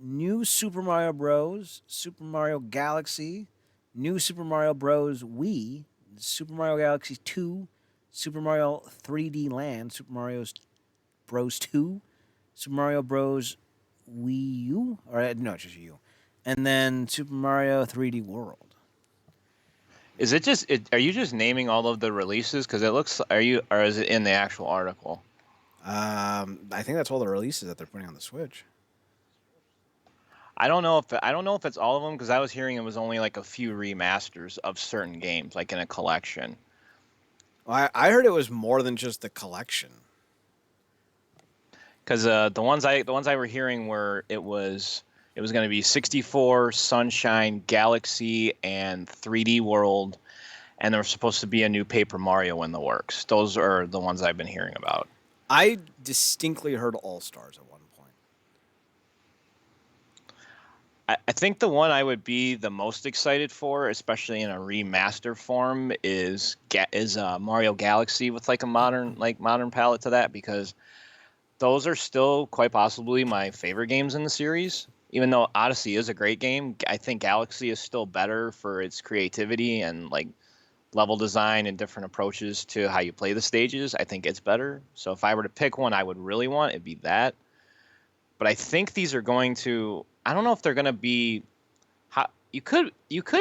New Super Mario Bros, Super Mario Galaxy, New Super Mario Bros Wii, Super Mario Galaxy 2, Super Mario 3D Land, Super Mario Bros 2, Super Mario Bros. Wii U, no, it's just U, and then Super Mario 3D World. Is it just? Are you just naming all of the releases? Because it looks. Or is it in the actual article? I think that's all the releases that they're putting on the Switch. I don't know if it's all of them because I was hearing it was only like a few remasters of certain games, like in a collection. Well, I heard it was more than just the collection. Because the ones I were hearing were it was going to be 64, Sunshine, Galaxy, and 3D World, and there was supposed to be a new Paper Mario in the works. Those are the ones I've been hearing about. I distinctly heard All-Stars at one point. I think the one I would be the most excited for, especially in a remaster form, is Mario Galaxy with like a modern palette to that, because those are still quite possibly my favorite games in the series. Even though Odyssey is a great game, I think Galaxy is still better for its creativity and like level design and different approaches to how you play the stages. I think it's better. So if I were to pick one I would really want, it'd be that. But I think these are going to, I don't know if they're going to be, you could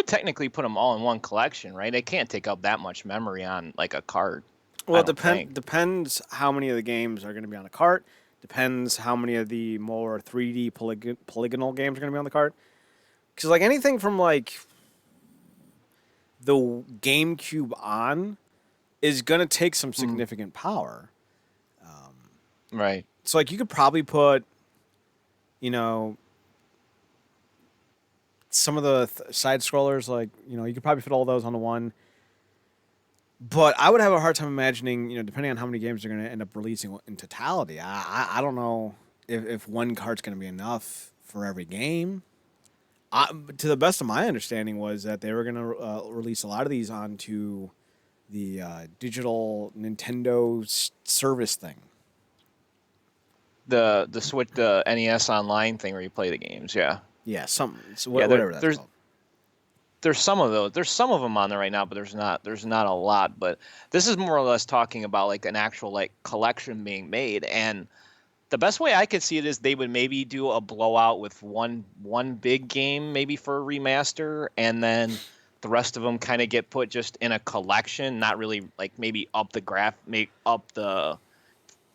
technically put them all in one collection, right? They can't take up that much memory on like a card. Well, it depends how many of the games are going to be on a cart. Depends how many of the more 3D polygonal games are going to be on the cart. Because like anything from like the GameCube on is going to take some significant power. Right. So like you could probably put, some of the side scrollers, like, you could probably fit all those onto one. But I would have a hard time imagining, depending on how many games they're going to end up releasing in totality. I don't know if one card's going to be enough for every game. To the best of my understanding was that they were going to release a lot of these onto the digital Nintendo service thing. the Switch, the NES Online thing where you play the games. Yeah, Yeah, yeah. whatever that's called. There's some of those. There's some of them on there right now, but there's not a lot. But this is more or less talking about like an actual like collection being made, and the best way I could see it is they would maybe do a blowout with one big game maybe for a remaster, and then the rest of them kind of get put just in a collection, not really like maybe make up the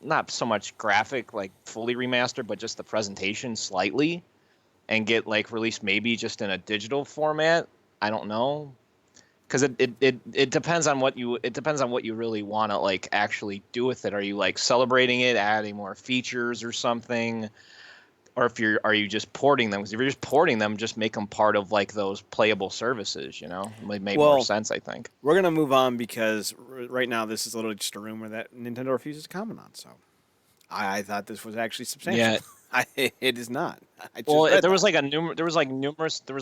not so much graphic like fully remastered, but just the presentation slightly, and get like released maybe just in a digital format. I don't know, because it depends on what you really want to like actually do with it. Are you like celebrating it, adding more features or something, or are you just porting them? Because if you're just porting them, just make them part of like those playable services. It might make more sense, I think. We're gonna move on because right now this is literally just a rumor that Nintendo refuses to comment on. So I thought this was actually substantial. Yeah. It is not. There was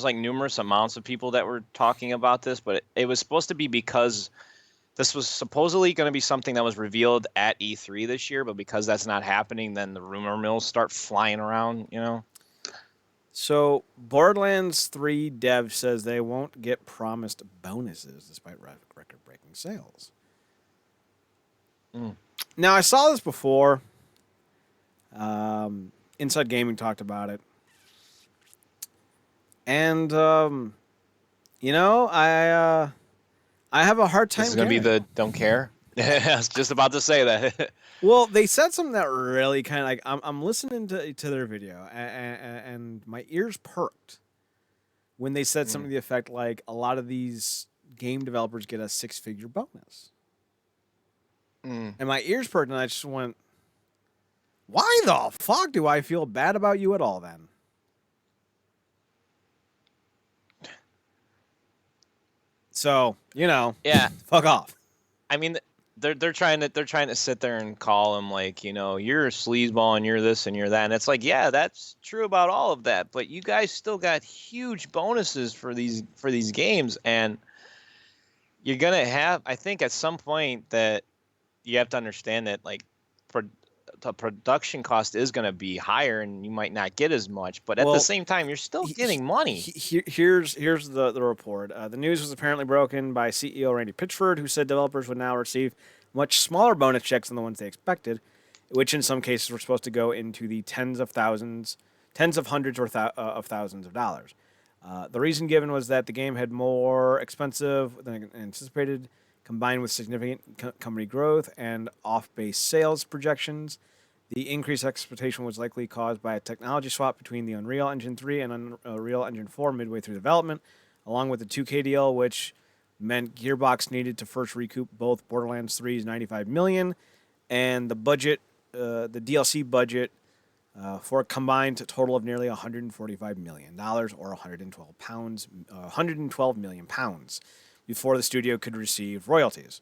numerous amounts of people that were talking about this, but it was supposed to be because this was supposedly going to be something that was revealed at E3 this year, but because that's not happening, then the rumor mills start flying around, So Borderlands 3 dev says they won't get promised bonuses despite record-breaking sales. Now, I saw this before. Inside Gaming talked about it. And, I have a hard time. This is going to be the don't care. I was just about to say that. Well, they said something that really kind of like I'm listening to their video and my ears perked when they said something to the effect like a lot of these game developers get a 6-figure bonus. And my ears perked and I just went, why the fuck do I feel bad about you at all then? So, yeah, fuck off. I mean, they're trying to sit there and call him like, you're a sleazeball and you're this and you're that, and it's like, yeah, that's true about all of that, but you guys still got huge bonuses for these games, and you're gonna have, I think, at some point that you have to understand that like the production cost is going to be higher and you might not get as much, but at the same time you're still getting money. Here's the report. The news was apparently broken by CEO Randy Pitchford, who said developers would now receive much smaller bonus checks than the ones they expected, which in some cases were supposed to go into the tens of hundreds or of thousands of dollars. The reason given was that the game had more expensive than anticipated, combined with significant company growth and off-base sales projections. The increased expectation was likely caused by a technology swap between the Unreal Engine 3 and Unreal Engine 4 midway through development, along with the 2K deal, which meant Gearbox needed to first recoup both Borderlands 3's $95 million and the DLC budget for a combined total of nearly $145 million, or 112 million pounds, before the studio could receive royalties.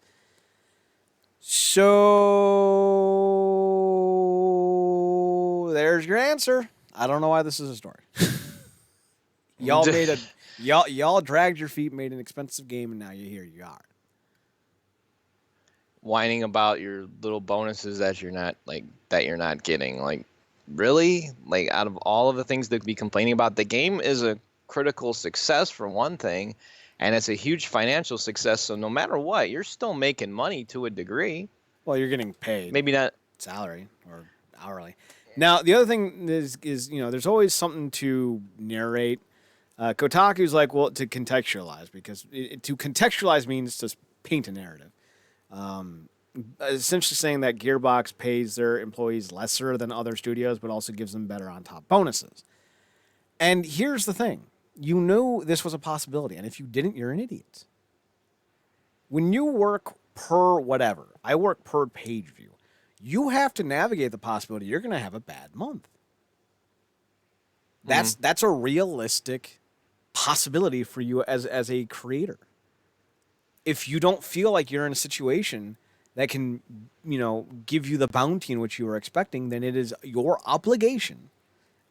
So there's your answer. I don't know why this is a story. Y'all dragged your feet, made an expensive game, and now here you are. Whining about your little bonuses that you're not getting. Like, really? Like, out of all of the things to be complaining about, the game is a critical success for one thing, and it's a huge financial success, so no matter what, you're still making money to a degree. Well, you're getting paid. Maybe not salary or hourly. Now, the other thing is there's always something to narrate. Kotaku's like, well, to contextualize, because to contextualize means to paint a narrative. Essentially saying that Gearbox pays their employees lesser than other studios, but also gives them better on-top bonuses. And here's the thing. You knew this was a possibility, and if you didn't, you're an idiot. When you work per whatever, I work per page view, you have to navigate the possibility you're going to have a bad month. That's a realistic possibility for you as a creator. If you don't feel like you're in a situation that can, give you the bounty in which you are expecting, then it is your obligation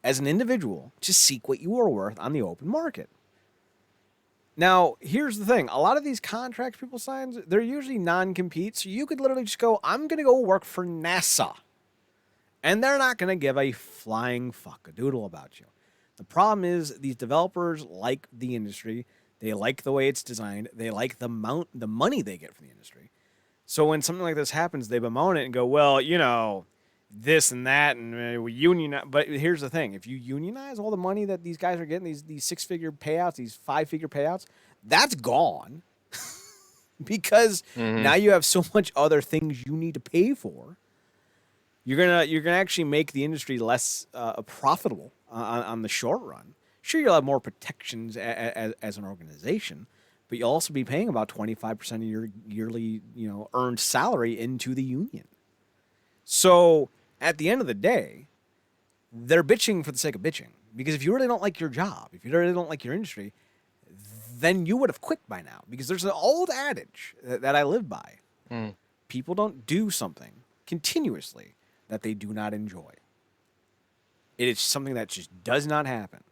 as an individual to seek what you are worth on the open market. Now, here's the thing. A lot of these contracts people sign, they're usually non-compete, so you could literally just go, I'm going to go work for NASA. And they're not going to give a flying fuck-a-doodle about you. The problem is these developers like the industry. They like the way it's designed. They like the money they get from the industry. So when something like this happens, they bemoan it and go, well, this and that, and we unionize. But here's the thing. If you unionize all the money that these guys are getting, these six-figure payouts, these five-figure payouts, that's gone. Because now you have so much other things you need to pay for. You're gonna actually make the industry less profitable on the short run. Sure, you'll have more protections as an organization, but you'll also be paying about 25% of your yearly earned salary into the union. So at the end of the day, they're bitching for the sake of bitching. Because if you really don't like your job, if you really don't like your industry, then you would have quit by now. Because there's an old adage that I live by. People don't do something continuously that they do not enjoy. It is something that just does not happen.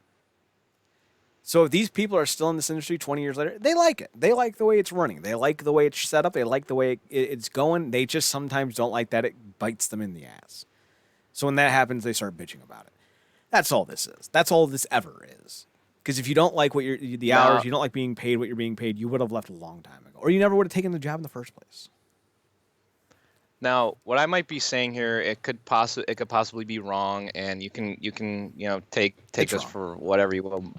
So if these people are still in this industry 20 years later, they like it. They like the way it's running. They like the way it's set up. They like the way it's going. They just sometimes don't like that it bites them in the ass. So when that happens, they start bitching about it. That's all this is. That's all this ever is. Because if you don't like the hours, you don't like being paid what you're being paid, you would have left a long time ago. Or you never would have taken the job in the first place. Now, what I might be saying here, it could possibly be wrong, and you can take this for whatever you will.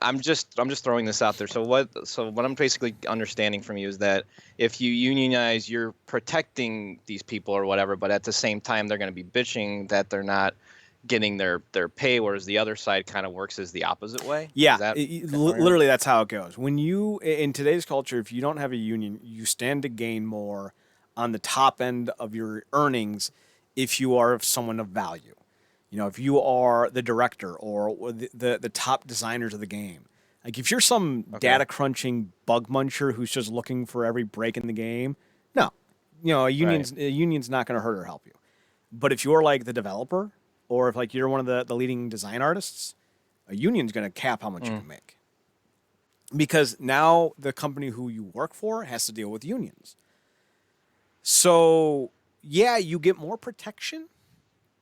I'm just throwing this out there. So what I'm basically understanding from you is that if you unionize, you're protecting these people or whatever, but at the same time they're going to be bitching that they're not getting their pay, whereas the other side kind of works as the opposite way. Yeah, literally that's how it goes. When you in today's culture, if you don't have a union, you stand to gain more on the top end of your earnings if you are someone of value. If you are the director or the top designers of the game. Like if you're some data crunching bug muncher who's just looking for every break in the game, no. A union's not going to hurt or help you. But if you're like the developer or if like you're one of the leading design artists, a union's going to cap how much you can make. Because now the company who you work for has to deal with unions. So, yeah, you get more protection,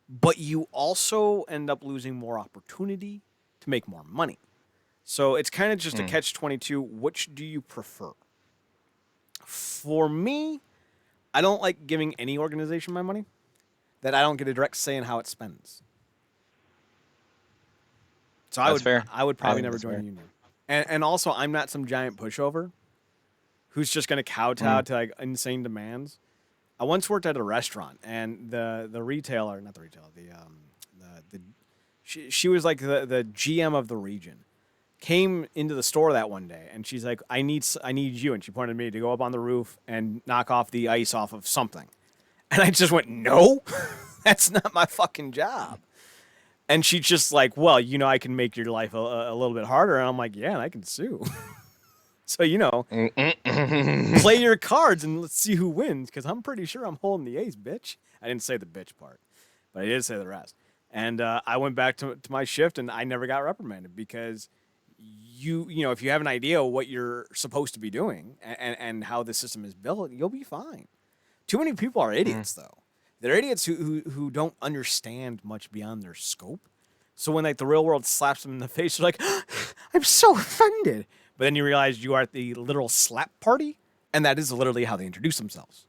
but you also end up losing more opportunity to make more money. So it's kind of just a catch-22. Which do you prefer? For me, I don't like giving any organization my money that I don't get a direct say in how it spends. So I would probably never join a union. And also, I'm not some giant pushover who's just going to kowtow to like insane demands. I once worked at a restaurant, and the retailer, not the retailer, she was like the GM of the region, came into the store that one day, and she's like, I need you, and she pointed me to go up on the roof and knock off the ice off of something, and I just went, no, that's not my fucking job. And she's just like, well, I can make your life a little bit harder, and I'm like, yeah, and I can sue. So, play your cards and let's see who wins, because I'm pretty sure I'm holding the ace, bitch. I didn't say the bitch part, but I did say the rest. And I went back to my shift, and I never got reprimanded because if you have an idea what you're supposed to be doing and how the system is built, you'll be fine. Too many people are idiots, though. They're idiots who don't understand much beyond their scope. So when like the real world slaps them in the face, they're like, I'm so offended. But then you realize you are at the literal slap party, and that is literally how they introduce themselves.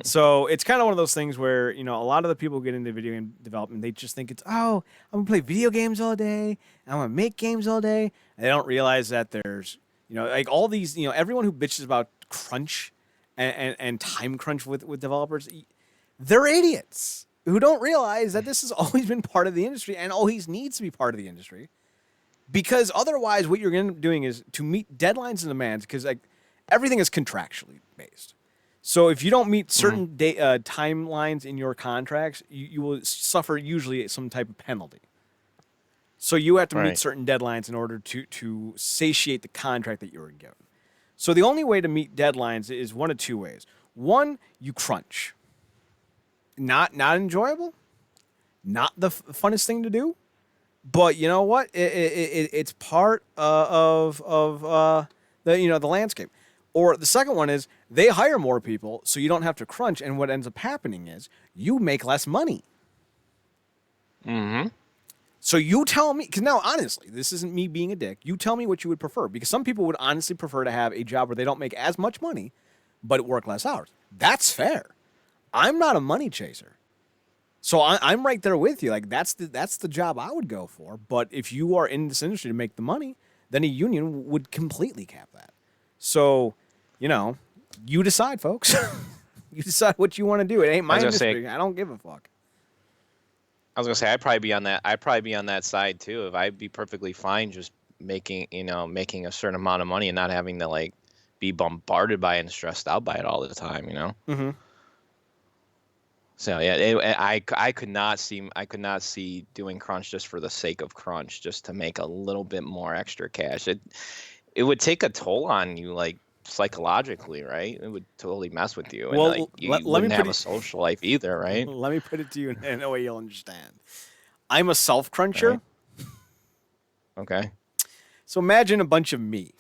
So it's kind of one of those things where, a lot of the people who get into video game development, they just think it's, I'm going to play video games all day, and I'm going to make games all day. And they don't realize that there's, like all these, everyone who bitches about crunch and time crunch with developers, they're idiots who don't realize that this has always been part of the industry and always needs to be part of the industry. Because otherwise, what you're going to be doing is to meet deadlines and demands, because like everything is contractually based. So if you don't meet certain timelines in your contracts, you will suffer usually some type of penalty. So you have to meet certain deadlines in order to satiate the contract that you were given. So the only way to meet deadlines is one of two ways. One, you crunch. Not enjoyable, not the funnest thing to do. But you know what? It's part of the landscape. Or the second one is they hire more people so you don't have to crunch, and what ends up happening is you make less money. Mm-hmm. So you tell me, because now honestly, this isn't me being a dick. You tell me what you would prefer, because some people would honestly prefer to have a job where they don't make as much money, but work less hours. That's fair. I'm not a money chaser. So I'm right there with you. Like that's the job I would go for. But if you are in this industry to make the money, then a union would completely cap that. So, you decide, folks. You decide what you want to do. It ain't my industry. I don't give a fuck. I was gonna say I'd probably be on that side too. If I'd be perfectly fine just making a certain amount of money and not having to like be bombarded by it and stressed out by it all the time. Mm-hmm. So yeah, I could not see doing crunch just for the sake of crunch, just to make a little bit more extra cash. It would take a toll on you, like psychologically, right? It would totally mess with you, and like you wouldn't have a social life either, right? Let me put it to you in a way you'll understand. I'm a self cruncher. Right. Okay. So imagine a bunch of me.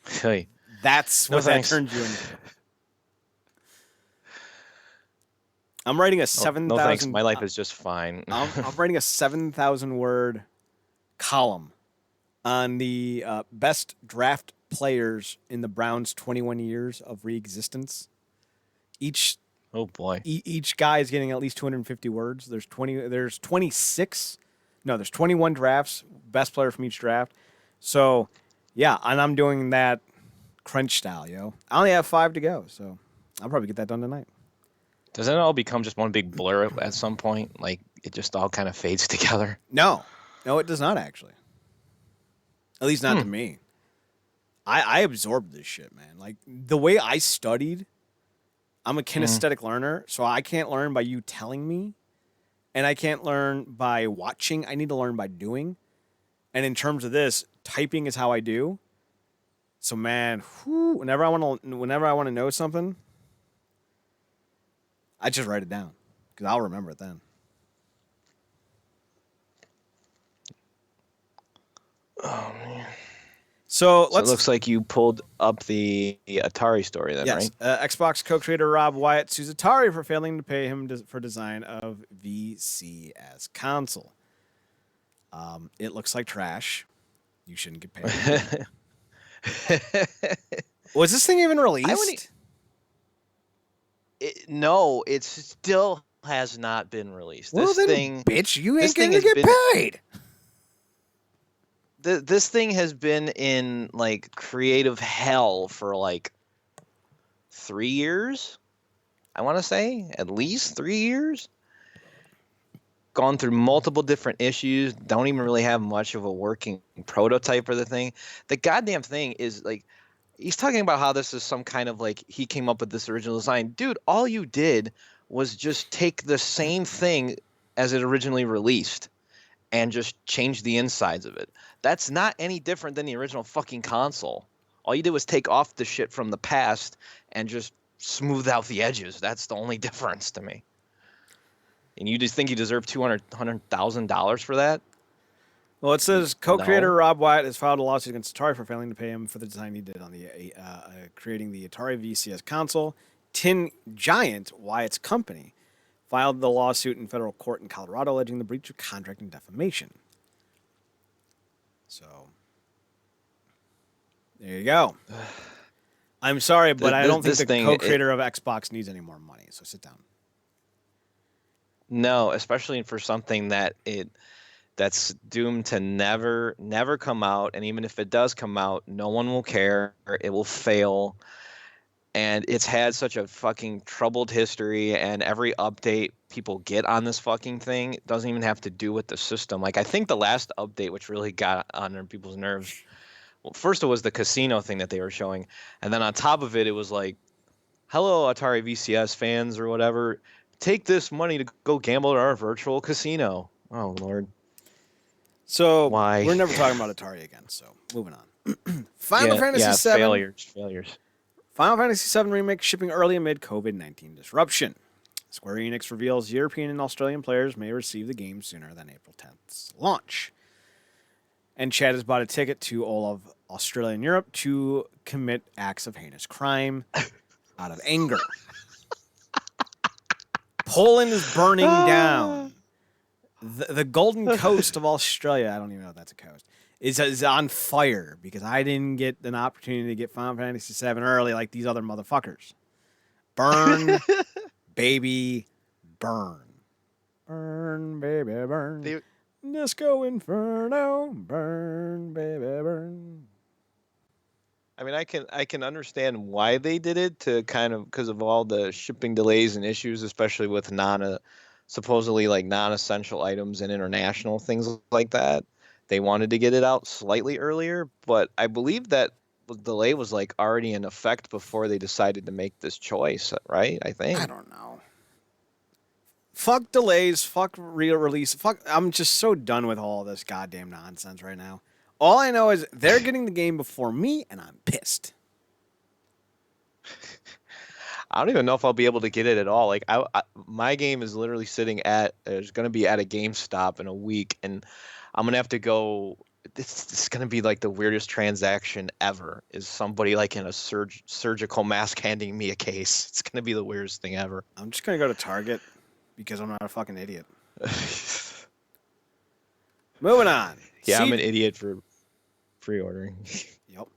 Hey. That's what that turns you into. I'm writing a 7,000. No thanks. My life is just fine. I'm writing a 7,000 word column on the best draft players in the Browns' 21 years of re-existence. Oh boy. Each guy is getting at least 250 words. There's 26. No, there's 21 drafts. Best player from each draft. So, yeah, and I'm doing that crunch style, yo. I only have 5 to go, so I'll probably get that done tonight. Doesn't it all become just one big blur at some point? Like it just all kind of fades together? No, it does not actually. At least not to me. I absorbed this shit, man. Like the way I studied, I'm a kinesthetic learner, so I can't learn by you telling me, and I can't learn by watching. I need to learn by doing. And in terms of this, typing is how I do. So man, whenever I want to know something, I just write it down because I'll remember it then. Oh man! So it looks like you pulled up the Atari story then, yes. right? Xbox co-creator Rob Wyatt sues Atari for failing to pay him for design of VCS console. It looks like trash. You shouldn't get paid. Was this thing even released? No, it still has not been released. Well, bitch, you ain't gonna get paid. This thing has been in like creative hell for like 3 years. I want to say at least 3 years. Gone through multiple different issues. Don't even really have much of a working prototype for the thing. The goddamn thing is like. He's talking about how this is some kind of like he came up with this original design. Dude, all you did was just take the same thing as it originally released and just change the insides of it. That's not any different than the original fucking console. All you did was take off the shit from the past and just smooth out the edges. That's the only difference to me. And you just think you deserve $100,000 for that? Well, it says co-creator Rob Wyatt has filed a lawsuit against Atari for failing to pay him for the design he did on the creating the Atari VCS console. Tin Giant, Wyatt's company, filed the lawsuit in federal court in Colorado, alleging the breach of contract and defamation. So, there you go. I'm sorry, but I don't think the co-creator of Xbox needs any more money. So sit down. No, especially for something that's doomed to never come out, and even if it does come out, no one will care. It will fail, and it's had such a fucking troubled history, and every update people get on this fucking thing doesn't even have to do with the system. Like I think the last update, which really got on people's nerves, well, first it was the casino thing that they were showing, and then on top of it, it was like, hello Atari VCS fans or whatever, take this money to go gamble at our virtual casino. Oh Lord. So why? We're never talking about Atari again. So moving on. Final Fantasy VII. Failures. Final Fantasy VII Remake shipping early amid COVID-19 disruption. Square Enix reveals European and Australian players may receive the game sooner than April 10th's launch. And Chad has bought a ticket to all of Australia and Europe to commit acts of heinous crime out of anger. Poland is burning down. The Golden Coast of Australia, I don't even know if that's a coast, is on fire because I didn't get an opportunity to get Final Fantasy VII early like these other motherfuckers. Burn, baby, burn. Burn, baby, burn. Disco Inferno, burn, baby, burn. I mean, I can understand why they did it to kind of because of all the shipping delays and issues, especially with supposedly like non-essential items and international things like that. They wanted to get it out slightly earlier, but I believe that the delay was like already in effect before they decided to make this choice, right? I think. I don't know. Fuck delays, fuck re-release, fuck. I'm just so done with all this goddamn nonsense right now. All I know is they're getting the game before me, and I'm pissed. I don't even know if I'll be able to get it at all. Like my game is literally sitting it's going to be at a GameStop in a week, and I'm going to have to go. It's going to be like the weirdest transaction ever. Is somebody like in a surgical mask handing me a case? It's going to be the weirdest thing ever. I'm just going to go to Target because I'm not a fucking idiot. Moving on. Yeah, I'm an idiot for pre-ordering. Yep.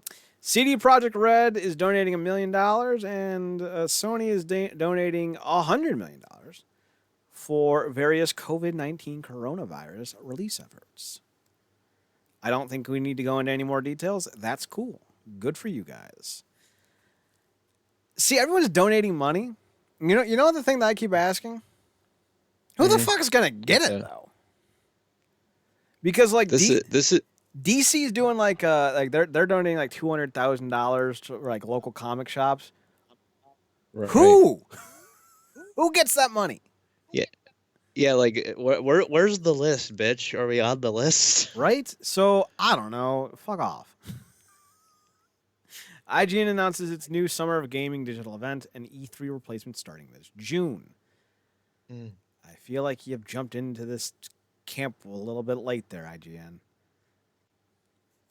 CD Projekt Red is donating $1 million, and Sony is donating $100 million for various COVID-19 coronavirus release efforts. I don't think we need to go into any more details. That's cool. Good for you guys. See, everyone's donating money. You know the thing that I keep asking? Who the fuck is gonna get it though? Because like DC is doing like they're donating like $200,000 to like local comic shops. Right. Who gets that money? Yeah, like where's the list, bitch? Are we on the list? Right? So I don't know. Fuck off. IGN announces its new Summer of Gaming digital event and E3 replacement starting this June. I feel like you have jumped into this camp a little bit late there, IGN.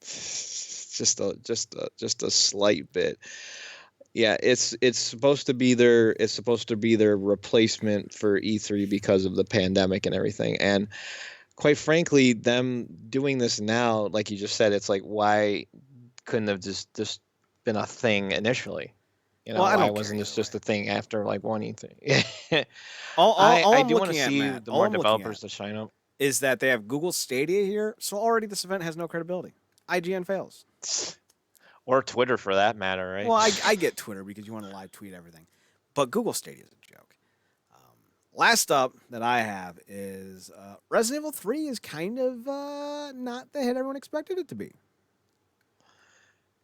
Just a slight bit. Yeah, it's supposed to be their replacement for E3 because of the pandemic and everything. And quite frankly, them doing this now, like you just said, it's like why couldn't have just been a thing initially? You know, why wasn't this just a thing after like one E3? I do want to see the more developers to sign up. Is that they have Google Stadia here, so already this event has no credibility. IGN fails. Or Twitter, for that matter, right? Well, I get Twitter because you want to live tweet everything. But Google Stadia is a joke. Last up that I have is Resident Evil 3 is kind of not the hit everyone expected it to be.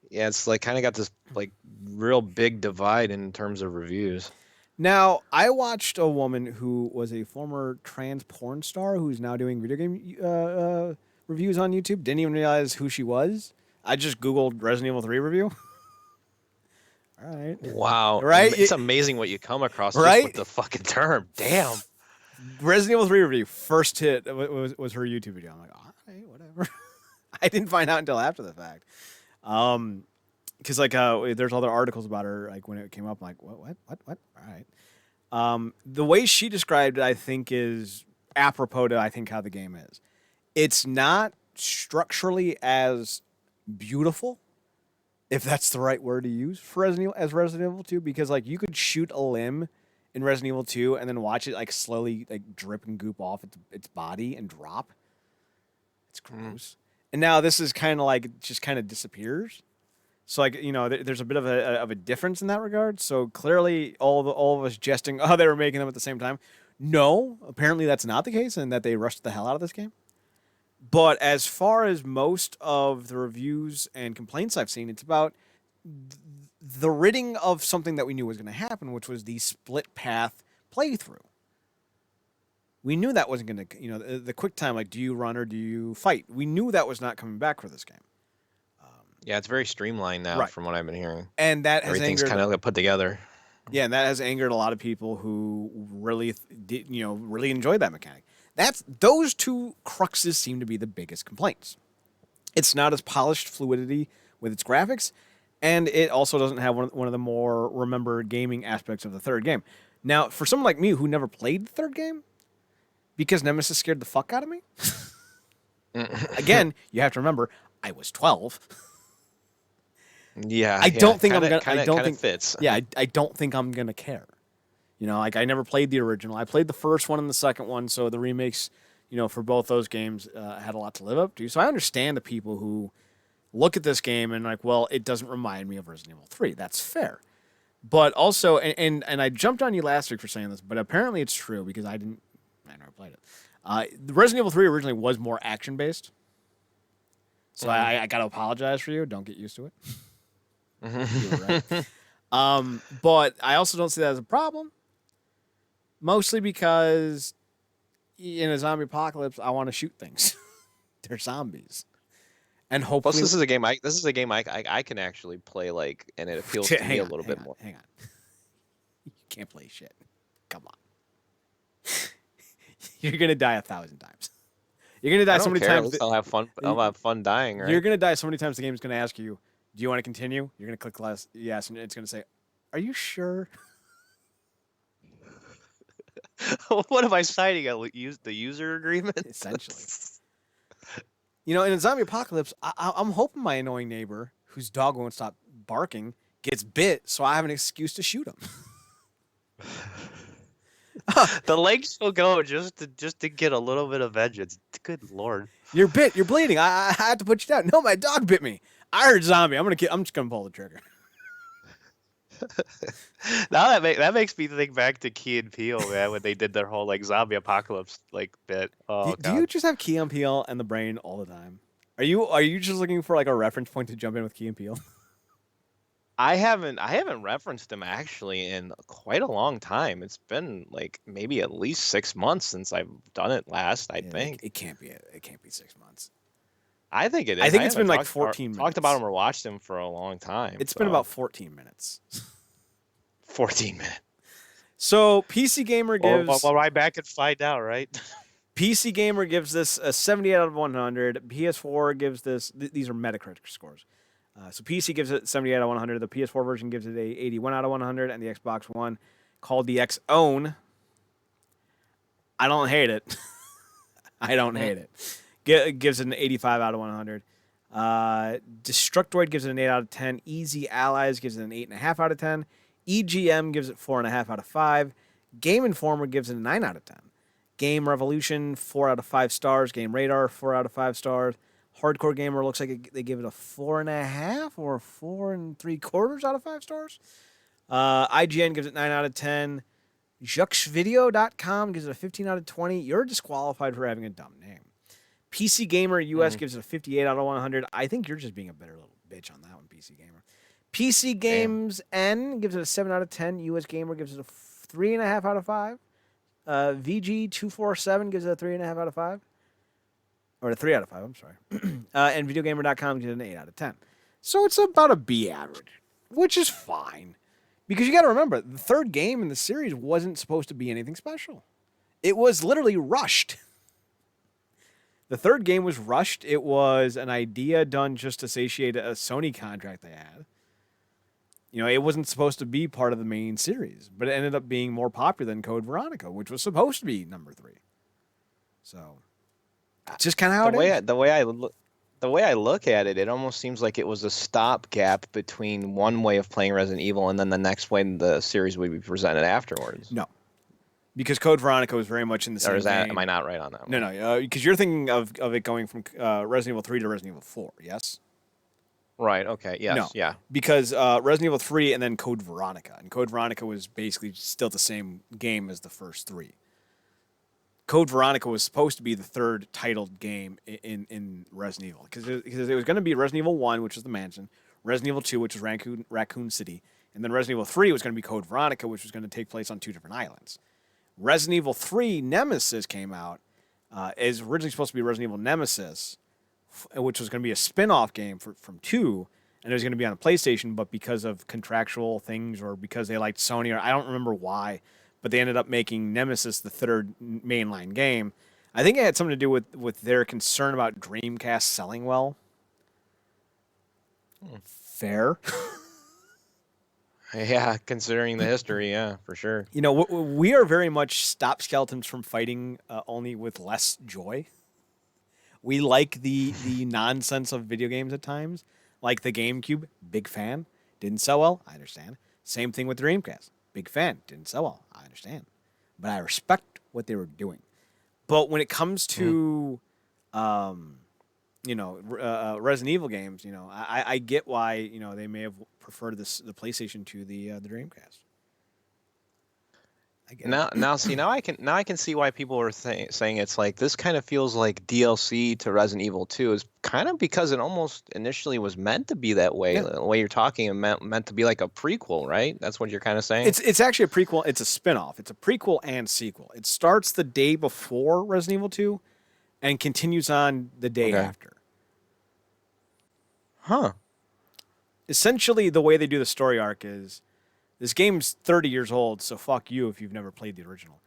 Yeah, it's like kind of got this like real big divide in terms of reviews. Now, I watched a woman who was a former trans porn star who's now doing video game reviews on YouTube. Didn't even realize who she was. I just Googled Resident Evil 3 review. All right. Wow. Right? It's amazing what you come across right? just with the fucking term. Damn. Resident Evil 3 review, first hit was her YouTube video. I'm like, all right, whatever. I didn't find out until after the fact. Because like there's other articles about her, like when it came up, I'm like, what? All right. The way she described it, I think, is apropos to, I think, how the game is. It's not structurally as beautiful, if that's the right word to use for Resident Evil 2, because like you could shoot a limb in Resident Evil 2 and then watch it like slowly like drip and goop off its body and drop. It's gross. And now this is kind of like it just kind of disappears. So like, you know, there's a bit of a difference in that regard. So clearly all of us jesting, oh, they were making them at the same time. No, apparently that's not the case, and that they rushed the hell out of this game. But as far as most of the reviews and complaints I've seen, it's about the ridding of something that we knew was going to happen, which was the split path playthrough. We knew that wasn't going to, you know, the quick time, like, do you run or do you fight? We knew that was not coming back for this game. Yeah, it's very streamlined now, from what I've been hearing. And that has everything's kind of put together. Yeah, and that has angered a lot of people who really, really enjoyed that mechanic. Those two cruxes seem to be the biggest complaints. It's not as polished fluidity with its graphics, and it also doesn't have one of the more remembered gaming aspects of the third game. Now, for someone like me who never played the third game, because Nemesis scared the fuck out of me, again, you have to remember, I was 12. Yeah, I don't think kinda, I'm gonna. I Kinda, don't kinda think. fits. Yeah, I don't think I'm gonna care. Like I never played the original. I played the first one and the second one, so the remakes, for both those games had a lot to live up to. So I understand the people who look at this game and like, well, it doesn't remind me of Resident Evil 3. That's fair. But also, and I jumped on you last week for saying this, but apparently it's true because I never played it. The Resident Evil 3 originally was more action based, so I got to apologize for you. Don't get used to it. You were right. But I also don't see that as a problem. Mostly because in a zombie apocalypse, I want to shoot things. They're zombies, and hopefully, Plus, this is a game I can actually play, like, and it appeals to me a little bit more. Hang on, you can't play shit. Come on, you're gonna die 1,000 times. You're gonna die so many times. I'll have fun. I'll have fun dying. Right? You're gonna die so many times. The game's gonna ask you, "Do you want to continue?" You're gonna click yes, and it's gonna say, "Are you sure?" What am I signing? The user agreement? Essentially. In a zombie apocalypse, I'm hoping my annoying neighbor, whose dog won't stop barking, gets bit, so I have an excuse to shoot him. The legs will go just to get a little bit of vengeance. Good lord! You're bit. You're bleeding. I had to put you down. No, my dog bit me. I heard zombie. I'm just gonna pull the trigger. Now that makes me think back to Key and Peele, man, when they did their whole like zombie apocalypse like bit. Oh, do you just have Key and Peele and the brain all the time? Are you just looking for like a reference point to jump in with Key and Peele? I haven't referenced him actually in quite a long time. It's been like maybe at least 6 months since I've done it last. I think it can't be 6 months. I think it is. I think it's been like 14 minutes. Talked about him or watched him for a long time. It's been about 14 minutes. 14 minutes. So PC Gamer gives. Well, right back and find out, right? PC Gamer gives this a 78 out of 100. PS4 gives this. These are Metacritic scores. So PC gives it 78 out of 100. The PS4 version gives it a 81 out of 100, and the Xbox One, called the X-Own. I don't hate it. I don't hate it. Gives it an 85 out of 100. Destructoid gives it an 8 out of 10. Easy Allies gives it an 8.5 out of 10. EGM gives it 4.5 out of 5. Game Informer gives it a 9 out of 10. Game Revolution, 4 out of 5 stars. Game Radar, 4 out of 5 stars. Hardcore Gamer looks like they give it a 4.5 or 4.75 out of 5 stars. IGN gives it 9 out of 10. JuxVideo.com gives it a 15 out of 20. You're disqualified for having a dumb name. PC Gamer US gives it a 58 out of 100. I think you're just being a bitter little bitch on that one, PC Gamer. PC Games N gives it a 7 out of 10. US Gamer gives it a 3.5 out of 5. VG247 gives it a 3.5 out of 5. Or a 3 out of 5, I'm sorry. And VideoGamer.com gives it an 8 out of 10. So it's about a B average, which is fine. Because you got to remember, the third game in the series wasn't supposed to be anything special. It was literally rushed. The third game was rushed. It was an idea done just to satiate a Sony contract they had. It wasn't supposed to be part of the main series, but it ended up being more popular than Code Veronica, which was supposed to be number 3. So, it's just kind of how it is. The way I look at it, it almost seems like it was a stopgap between one way of playing Resident Evil and then the next way the series would be presented afterwards. No, because Code Veronica was very much in the same. Or is that? vein. Am I not right on that? No, because you're thinking of it going from Resident Evil 3 to Resident Evil 4. Yes. Right. Okay. Yes. No, yeah. Because Resident Evil 3 and then Code Veronica, and Code Veronica was basically still the same game as the first 3. Code Veronica was supposed to be the third titled game in Resident Evil because it was going to be Resident Evil 1, which was the mansion, Resident Evil 2, which was Raccoon City, and then Resident Evil 3 was going to be Code Veronica, which was going to take place on 2 different islands. Resident Evil 3 Nemesis came out is originally supposed to be Resident Evil Nemesis, which was going to be a spin-off game from 2, and it was going to be on a PlayStation, but because of contractual things or because they liked Sony, or I don't remember why, but they ended up making Nemesis the third mainline game. I think it had something to do with their concern about Dreamcast selling well. Fair. Yeah, considering the history, yeah, for sure. You know, we are very much stop skeletons from fighting only with less joy. We like the nonsense of video games at times, like the GameCube. Big fan, didn't sell well. I understand. Same thing with the Dreamcast. Big fan, didn't sell well. I understand, but I respect what they were doing. But when it comes to, Resident Evil games, I get why they may have preferred the PlayStation to the Dreamcast. I get it. Now I can see why people were saying it's like this kind of feels like DLC to Resident Evil 2 is kind of because it almost initially was meant to be that way. Yeah. The way you're talking, it meant to be like a prequel, right? That's what you're kind of saying. It's actually a prequel. It's a spin-off. It's a prequel and sequel. It starts the day before Resident Evil 2 and continues on the day after. Huh. Essentially, the way they do the story arc is this game's 30 years old, so fuck you if you've never played the original.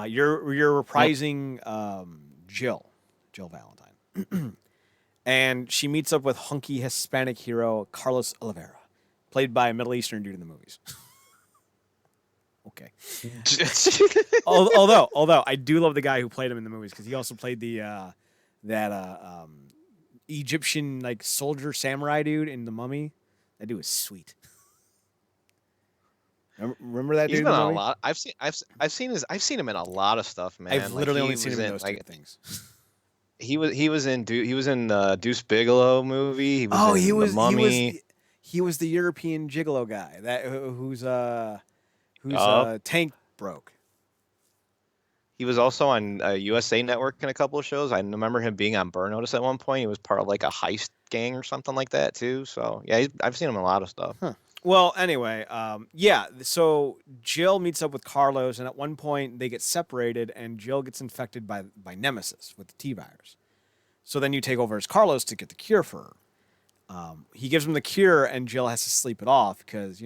You're reprising Jill Valentine. And she meets up with hunky Hispanic hero Carlos Oliveira, played by a Middle Eastern dude in the movies. Okay. although I do love the guy who played him in the movies because he also played that Egyptian like soldier samurai dude in The Mummy. That dude was sweet. Remember that dude? He's been on a lot. I've seen him in a lot of stuff, man. I've literally only seen him in those two things. He was in the Deuce Bigelow movie. He was in The Mummy. He was the European gigolo guy that whose tank broke. He was also on USA Network in a couple of shows. I remember him being on Burn Notice at one point. He was part of like a heist gang or something like that too. So yeah, I've seen him in a lot of stuff. Huh. Well, anyway, so Jill meets up with Carlos, and at one point they get separated, and Jill gets infected by Nemesis with the T-virus. So then you take over as Carlos to get the cure for her. He gives him the cure, and Jill has to sleep it off because,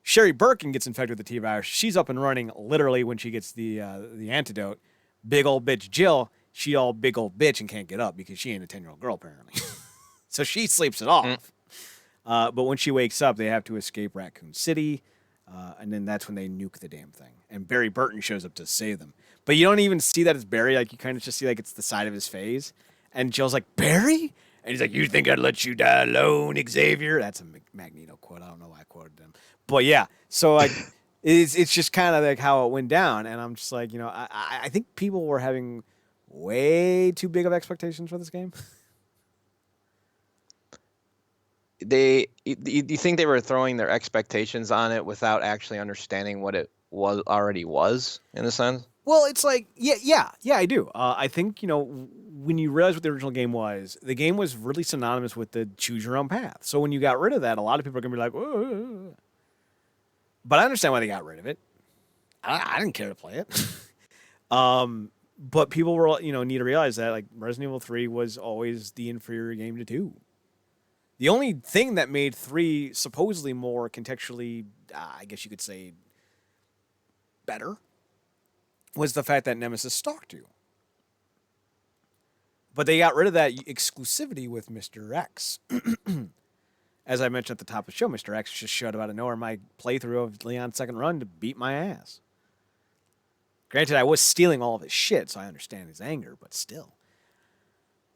Sherry Birkin gets infected with the T-virus. She's up and running literally when she gets the antidote. Big old bitch Jill, she all big old bitch and can't get up because she ain't a 10-year-old girl, apparently. So she sleeps it off. But when she wakes up, they have to escape Raccoon City, and then that's when they nuke the damn thing. And Barry Burton shows up to save them. But you don't even see that it's Barry. Like, you kind of just see, like, it's the side of his face. And Jill's like, Barry? And he's like, you think I'd let you die alone, Xavier? That's a Magneto quote. I don't know why I quoted them. But, yeah. So, like, it's just kind of like how it went down. And I'm just like, I think people were having way too big of expectations for this game. You think they were throwing their expectations on it without actually understanding what it was in a sense? Well, it's like, yeah, I do. I think, when you realize what the original game was, the game was really synonymous with the choose your own path. So when you got rid of that, a lot of people are going to be like, whoa. But I understand why they got rid of it. I didn't care to play it. But people were, need to realize that, like, Resident Evil 3 was always the inferior game to 2. The only thing that made 3 supposedly more contextually, I guess you could say, better, was the fact that Nemesis stalked you. But they got rid of that exclusivity with Mr. X. As I mentioned at the top of the show, Mr. X just showed up out of nowhere my playthrough of Leon's second run to beat my ass. Granted, I was stealing all of his shit, so I understand his anger, but still.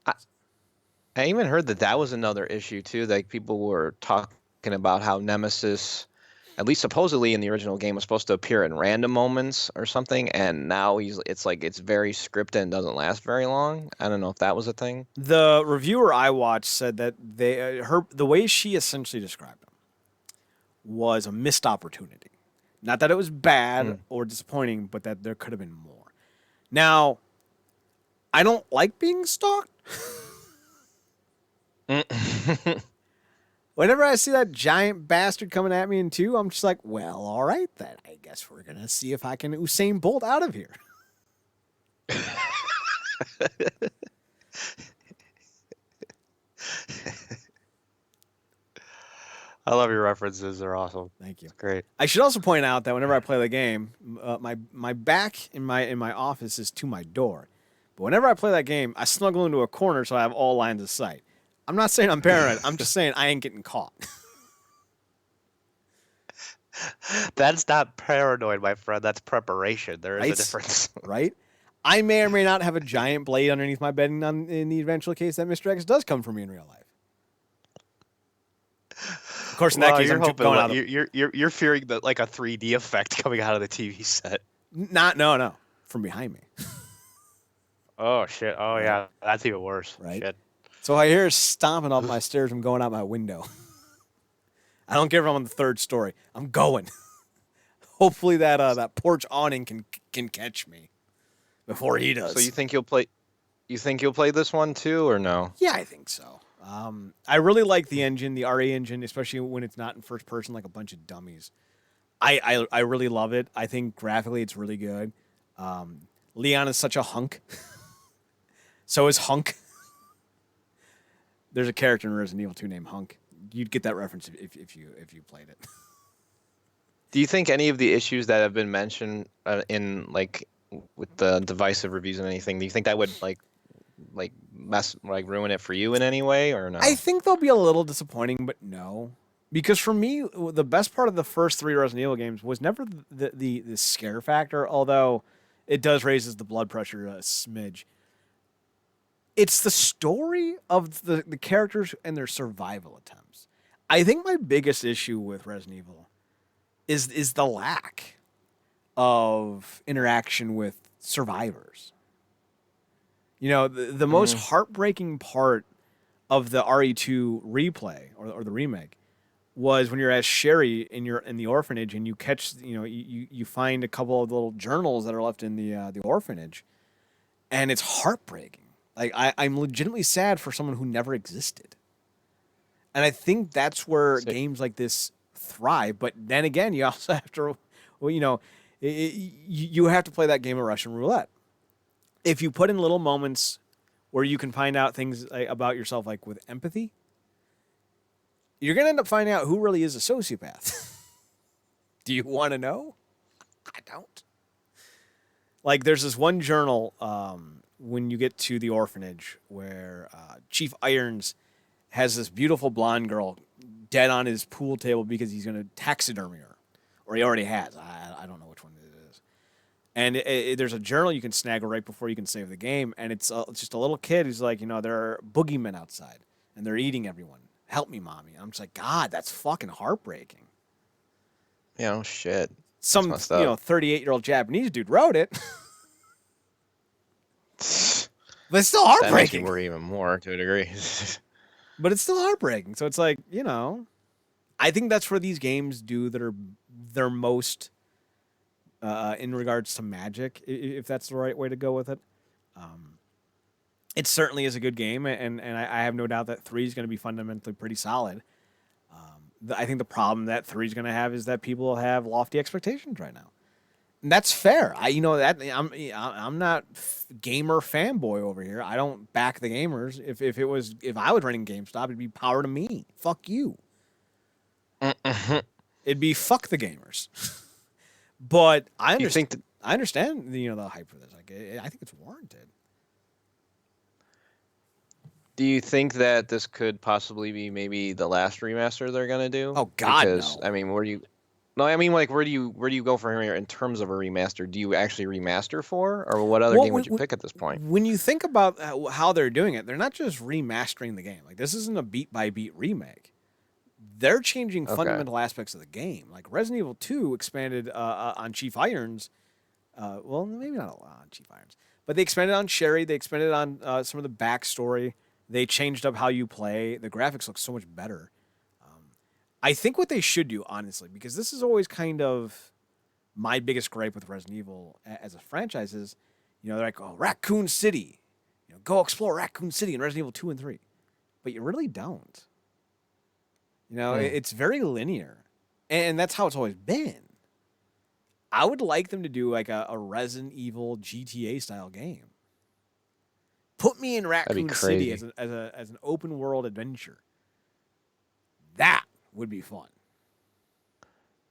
I even heard that was another issue too. Like people were talking about how Nemesis, at least supposedly in the original game, was supposed to appear in random moments or something, and now it's very scripted and doesn't last very long. I don't know if that was a thing. The reviewer I watched said that the way she essentially described him was a missed opportunity. Not that it was bad or disappointing, but that there could have been more. Now, I don't like being stalked. Whenever I see that giant bastard coming at me in 2, I'm just like, well, all right, then. I guess we're going to see if I can Usain Bolt out of here. I love your references. They're awesome. Thank you. It's great. I should also point out that whenever I play the game, my back in my office is to my door. But whenever I play that game, I snuggle into a corner so I have all lines of sight. I'm not saying I'm paranoid. I'm just saying I ain't getting caught. That's not paranoid, my friend. That's preparation. There is a Right? difference. Right? I may or may not have a giant blade underneath my bed in the eventual case that Mr. X does come for me in real life. Of course, in that Well, case, you're I'm hoping going like, out of you're fearing that like a 3D effect coming out of the TV set. no, from behind me. Oh shit. Oh Right? yeah, that's even worse. Right? Shit. So I hear her stomping up my stairs. I'm going out my window. I don't care if I'm on the 3rd story. I'm going. Hopefully that porch awning can catch me before he does. So you think you'll play? You think you'll play this one too, or no? Yeah, I think so. I really like the engine, the RA engine, especially when it's not in first person like a bunch of dummies. I really love it. I think graphically it's really good. Leon is such a hunk. So is Hunk. There's a character in Resident Evil 2 named Hunk. You'd get that reference if you played it. Do you think any of the issues that have been mentioned in like with the divisive reviews and anything, do you think that would like ruin it for you in any way or no? I think they'll be a little disappointing, but no. Because for me, the best part of the first 3 Resident Evil games was never the scare factor, although it does raises the blood pressure a smidge. It's the story of the characters and their survival attempts. I think my biggest issue with Resident Evil is the lack of interaction with survivors. You know, the most heartbreaking part of the RE2 replay or the remake was when you're as Sherry in the orphanage and you catch, you find a couple of little journals that are left in the orphanage, and it's heartbreaking. Like I'm legitimately sad for someone who never existed, and I think that's where games like this thrive. But then again, you also have to, you have to play that game of Russian roulette. If you put in little moments where you can find out things about yourself, like with empathy, you're going to end up finding out who really is a sociopath. Do you want to know? I don't. Like, there's this one journal when you get to the orphanage where Chief Irons has this beautiful blonde girl dead on his pool table because he's going to taxidermy her. Or he already has. I don't know which one it is. And there's a journal you can snaggle right before you can save the game. And it's just a little kid who's like, there are boogeymen outside. And they're eating everyone. Help me, mommy. And I'm just like, God, that's fucking heartbreaking. Shit. Some, 38-year-old Japanese dude wrote it. But it's still heartbreaking. That makes me worry even more to a degree. But it's still heartbreaking. So it's like, I think that's where these games do that are their most in regards to magic, if that's the right way to go with it. It certainly is a good game, and I have no doubt that 3 is going to be fundamentally pretty solid. I think the problem that 3 is going to have is that people have lofty expectations right now. And that's fair. I'm not gamer fanboy over here. I don't back the gamers. If I was running GameStop, it'd be power to me. Fuck you. It'd be fuck the gamers. But I understand. I understand the hype for this. Like, I think it's warranted. Do you think that this could possibly be maybe the last remaster they're gonna do? Oh God, because, no. I mean, where do you go from here in terms of a remaster? Do you actually remaster for, or what other game would you pick at this point? When you think about how they're doing it, they're not just remastering the game. Like, this isn't a beat by beat remake. They're changing fundamental aspects of the game. Like Resident Evil 2 expanded on Chief Irons. Well, maybe not a lot on Chief Irons, but they expanded on Sherry. They expanded on some of the backstory. They changed up how you play. The graphics look so much better. I think what they should do, honestly, because this is always kind of my biggest gripe with Resident Evil as a franchise is, they're like, oh, Raccoon City. Go explore Raccoon City in Resident Evil 2 and 3. But you really don't. It's very linear. And that's how it's always been. I would like them to do like a Resident Evil GTA style game. Put me in Raccoon City as an open world adventure. That would be fun.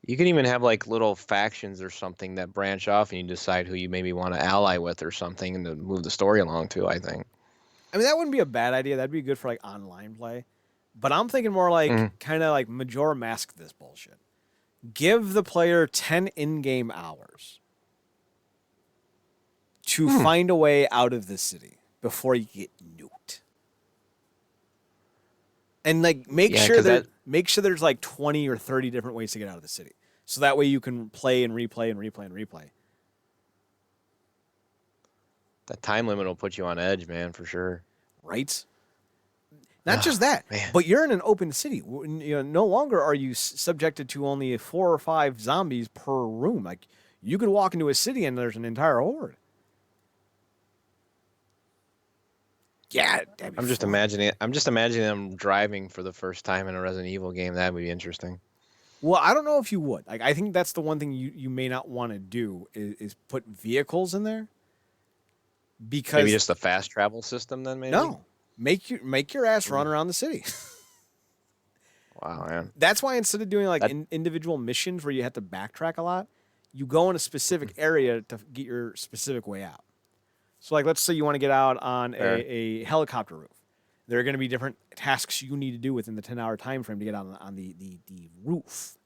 You can even have like little factions or something that branch off, and you decide who you maybe want to ally with or something, and to move the story along too. I think. I mean, that wouldn't be a bad idea. That'd be good for like online play. But I'm thinking more like kind of like Majora Mask this bullshit. Give the player 10 in-game hours to find a way out of the city before you get nuked. And like make sure there's like 20 or 30 different ways to get out of the city. So that way you can play and replay and replay and replay. That time limit will put you on edge, man, for sure. Right? Not just that, man. but you're in an open city. You know, no longer are you subjected to only 4 or 5 zombies per room. Like you could walk into a city and there's an entire horde. Yeah, I'm just imagining them driving for the first time in a Resident Evil game. That would be interesting. Well, I don't know if you would. Like, I think that's the one thing you may not want to do is put vehicles in there. Because maybe just a fast travel system then, maybe? No. Make your ass run around the city. Wow, man. That's why instead of doing like individual missions where you have to backtrack a lot, you go in a specific area to get your specific way out. So like let's say you want to get out on a helicopter roof. There are going to be different tasks you need to do within the 10-hour time frame to get out on the roof.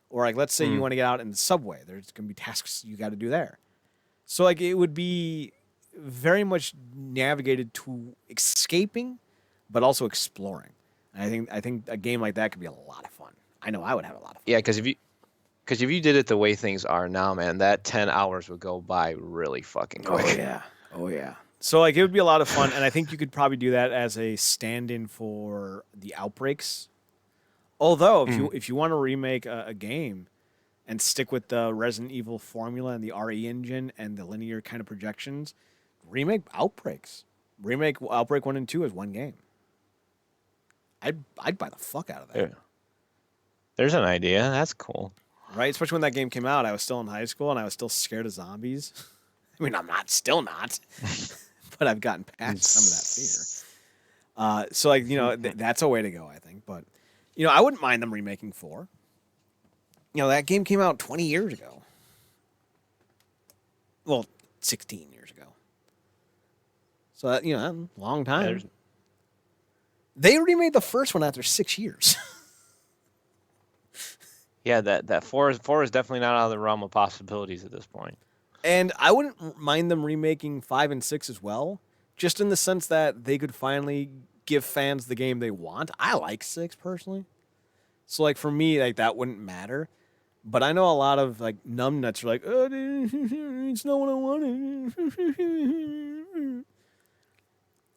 Or like let's say you want to get out in the subway. There's going to be tasks you got to do there. So like it would be very much navigated to escaping, but also exploring. And I think a game like that could be a lot of fun. I know I would have a lot of fun. Yeah, because if you did it the way things are now, man, that 10 hours would go by really fucking quick. Oh yeah. So like it would be a lot of fun, and I think you could probably do that as a stand-in for the outbreaks. Although if you want to remake a game and stick with the Resident Evil formula and the RE engine and the linear kind of projections, remake Outbreaks. Remake Outbreak 1 and 2 as one game. I'd buy the fuck out of that. Yeah. There's an idea. That's cool. Right? Especially when that game came out, I was still in high school and I was still scared of zombies. I mean, still not, but I've gotten past some of that fear. So like, you know, that's a way to go, I think. But, you know, I wouldn't mind them remaking 4. You know, that game came out 20 years ago. Well, 16 years ago. So, that, you know, long time. They remade the first one after 6 years. Yeah, that 4 is definitely not out of the realm of possibilities at this point. And I wouldn't mind them remaking 5 and 6 as well, just in the sense that they could finally give fans the game they want. I like 6 personally. So like for me, like that wouldn't matter. But I know a lot of like numbnuts are like, oh, it's not what I wanted.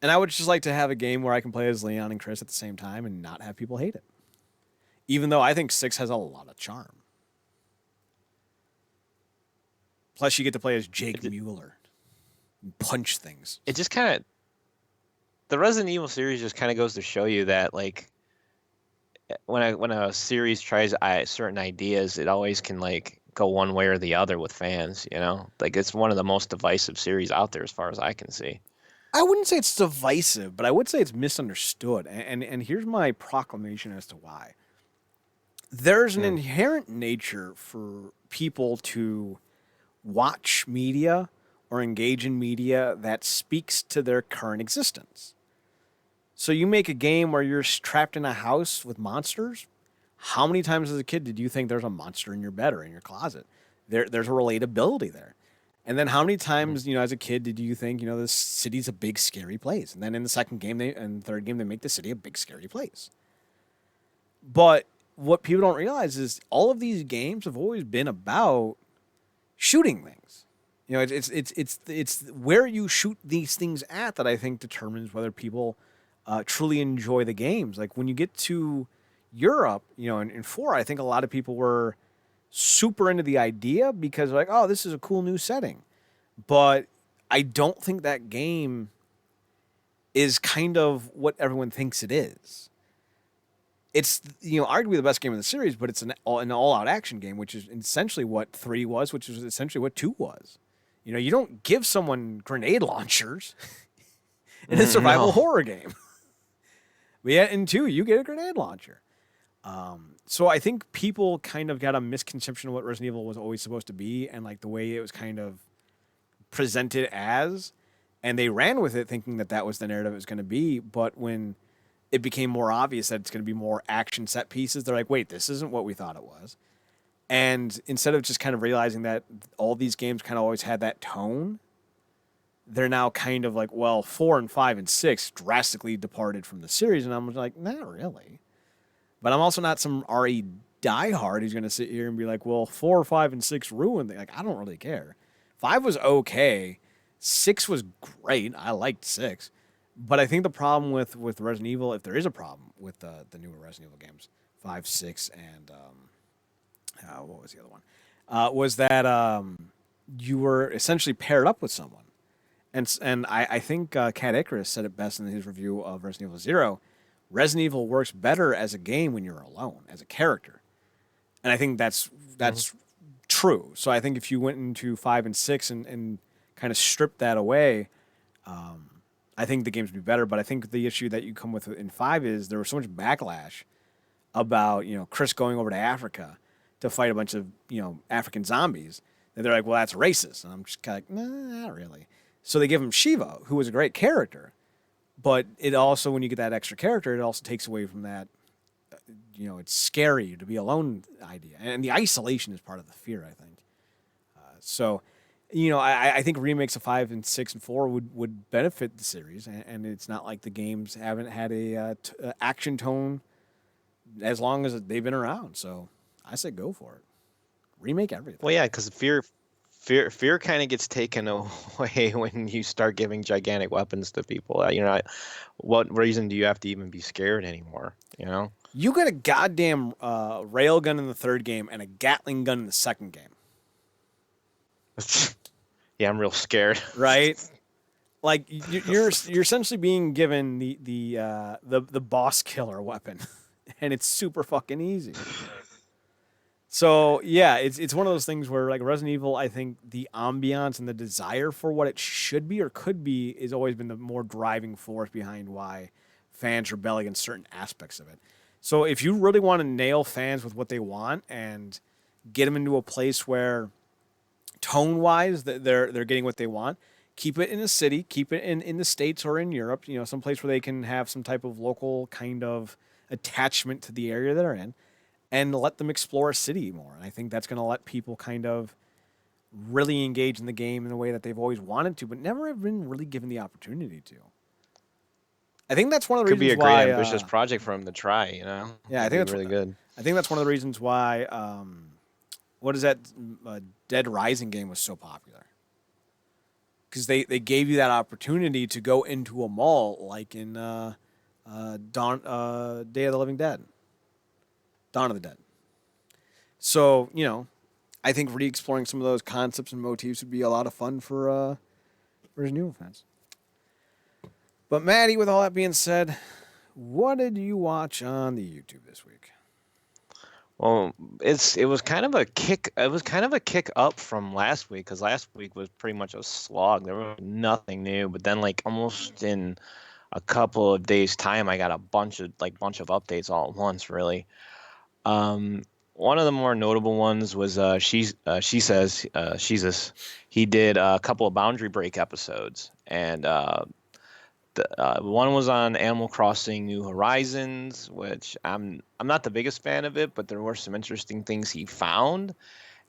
And I would just like to have a game where I can play as Leon and Chris at the same time and not have people hate it. Even though I think 6 has a lot of charm. Plus, you get to play as Jake Mueller and punch things. It just kind of... The Resident Evil series just kind of goes to show you that, like, when a series tries certain ideas, it always can, like, go one way or the other with fans, you know? Like, it's one of the most divisive series out there as far as I can see. I wouldn't say it's divisive, but I would say it's misunderstood. And here's my proclamation as to why. There's an inherent nature for people to watch media or engage in media that speaks to their current existence. So you make a game where you're trapped in a house with monsters. How many times as a kid did you think there's a monster in your bed or in your closet? There's a relatability there. And then how many times, you know, as a kid did you think, you know, this city's a big scary place? And then in the second game and third game, they make the city a big scary place. But what people don't realize is all of these games have always been about shooting things. You know, it's where you shoot these things at that I think determines whether people truly enjoy the games. Like when you get to Europe, you know, in 4, I think a lot of people were super into the idea because like, oh, this is a cool new setting. But I don't think that game is kind of what everyone thinks it is. It's, you know, arguably the best game in the series, but it's an all-out action game, which is essentially what 3 was, which is essentially what 2 was. You know, you don't give someone grenade launchers in a survival horror game. But yet in 2, you get a grenade launcher. So I think people kind of got a misconception of what Resident Evil was always supposed to be and like the way it was kind of presented as. And they ran with it thinking that that was the narrative it was going to be. But when it became more obvious that it's going to be more action set pieces, they're like, wait, this isn't what we thought it was. And instead of just kind of realizing that all these games kind of always had that tone, they're now kind of like, well, 4 and 5 and 6 drastically departed from the series. And I'm like, not really. But I'm also not some RE diehard who's going to sit here and be like, well, 4, 5, and 6 ruined it. Like, I don't really care. 5 was okay. 6 was great. I liked 6. But I think the problem with Resident Evil, if there is a problem with the newer Resident Evil games, 5, 6, and what was the other one? Was that you were essentially paired up with someone. And I think Cat Icarus said it best in his review of Resident Evil 0. Resident Evil works better as a game when you're alone, as a character. And I think that's true. So I think if you went into 5 and 6 and kind of stripped that away, I think the games would be better. But I think the issue that you come with in 5 is there was so much backlash about, Chris going over to Africa to fight a bunch of, African zombies. And they're like, well, that's racist. And I'm just kind of like, nah, not really. So they give him Shiva, who was a great character. But it also, when you get that extra character, it also takes away from that, it's scary to be alone idea. And the isolation is part of the fear, I think. I think remakes of 5 and 6 and 4 would benefit the series. And it's not like the games haven't had a action tone as long as they've been around. So I say go for it. Remake everything. Well, yeah, because fear kind of gets taken away when you start giving gigantic weapons to people. What reason do you have to even be scared anymore? You get a goddamn railgun in the third game and a Gatling gun in the second game. Yeah, I'm real scared. Right? Like you're essentially being given the boss killer weapon, and it's super fucking easy. So yeah, it's one of those things where like Resident Evil, I think the ambiance and the desire for what it should be or could be has always been the more driving force behind why fans rebel against certain aspects of it. So if you really want to nail fans with what they want and get them into a place where tone-wise they're getting what they want, keep it in a city, keep it in the States or in Europe, some place where they can have some type of local kind of attachment to the area they're in. And let them explore a city more. And I think that's going to let people kind of really engage in the game in a way that they've always wanted to, but never have been really given the opportunity to. I think that's one of the reasons why... Could be a great ambitious project for them to try, Yeah, I think that's really good. I think that's one of the reasons why... what is that Dead Rising game was so popular? Because they gave you that opportunity to go into a mall like in Day of the Living Dead. Dawn of the Dead. So, I think re-exploring some of those concepts and motifs would be a lot of fun for Resident Evil fans. But Maddie, with all that being said, what did you watch on the YouTube this week? Well, it was kind of a kick. It was kind of a kick up from last week because last week was pretty much a slog. There was nothing new, but then like almost in a couple of days' time, I got a bunch of updates all at once, really. One of the more notable ones was he did a couple of Boundary Break episodes, and one was on Animal Crossing New Horizons, which I'm not the biggest fan of it, but there were some interesting things he found,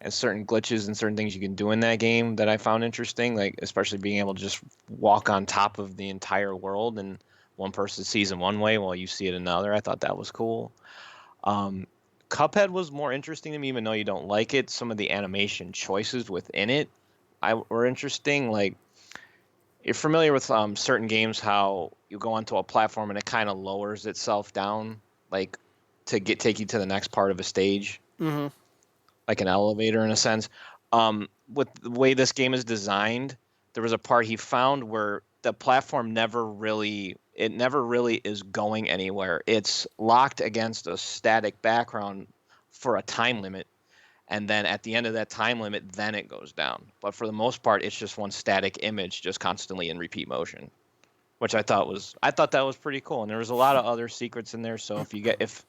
and certain glitches and certain things you can do in that game that I found interesting, like especially being able to just walk on top of the entire world and one person sees it one way while you see it another. I thought that was cool. Cuphead was more interesting to me, even though you don't like it. Some of the animation choices within it were interesting. Like, you're familiar with certain games, how you go onto a platform and it kind of lowers itself down, like to take you to the next part of a stage, like an elevator in a sense. With the way this game is designed, there was a part he found where the platform never really is going anywhere. It's locked against a static background for a time limit, and then at the end of that time limit, then it goes down. But for the most part, it's just one static image, just constantly in repeat motion, which I thought that was pretty cool. And there was a lot of other secrets in there. So if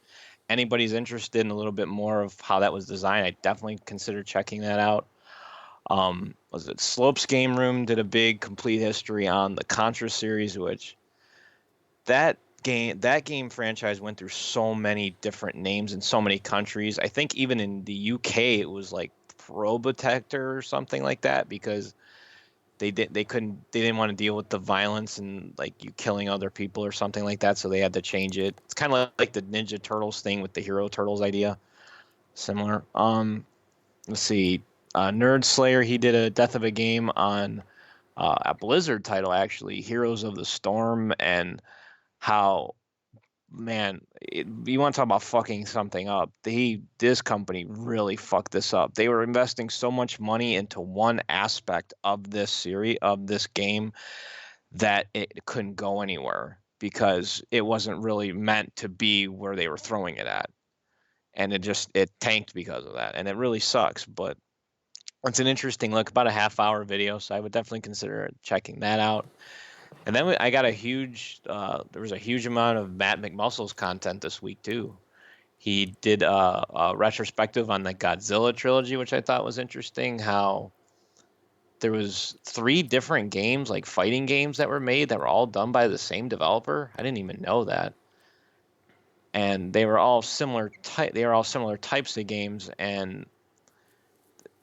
anybody's interested in a little bit more of how that was designed, I definitely consider checking that out. Was it Slopes Game Room did a big complete history on the Contra series, which that game franchise went through so many different names in so many countries. I think even in the UK it was like Probotector or something like that because they didn't want to deal with the violence and like you killing other people or something like that, so they had to change it. It's kind of like the Ninja Turtles thing with the Hero Turtles idea, similar. Let's see, Nerd Slayer, he did a Death of a Game on a Blizzard title actually, Heroes of the Storm, and how man, you want to talk about fucking something up. This company really fucked this up. They were investing so much money into one aspect of this series, of this game, that it couldn't go anywhere because it wasn't really meant to be where they were throwing it at. And it tanked because of that. And it really sucks, but it's an interesting look, about a half-hour video, so I would definitely consider checking that out. And then I got there was a huge amount of Matt McMuscle's content this week too. He did a retrospective on the Godzilla trilogy, which I thought was interesting. How there was 3 different games, like fighting games, that were made that were all done by the same developer. I didn't even know that. And they were all similar type. They were all similar types of games, and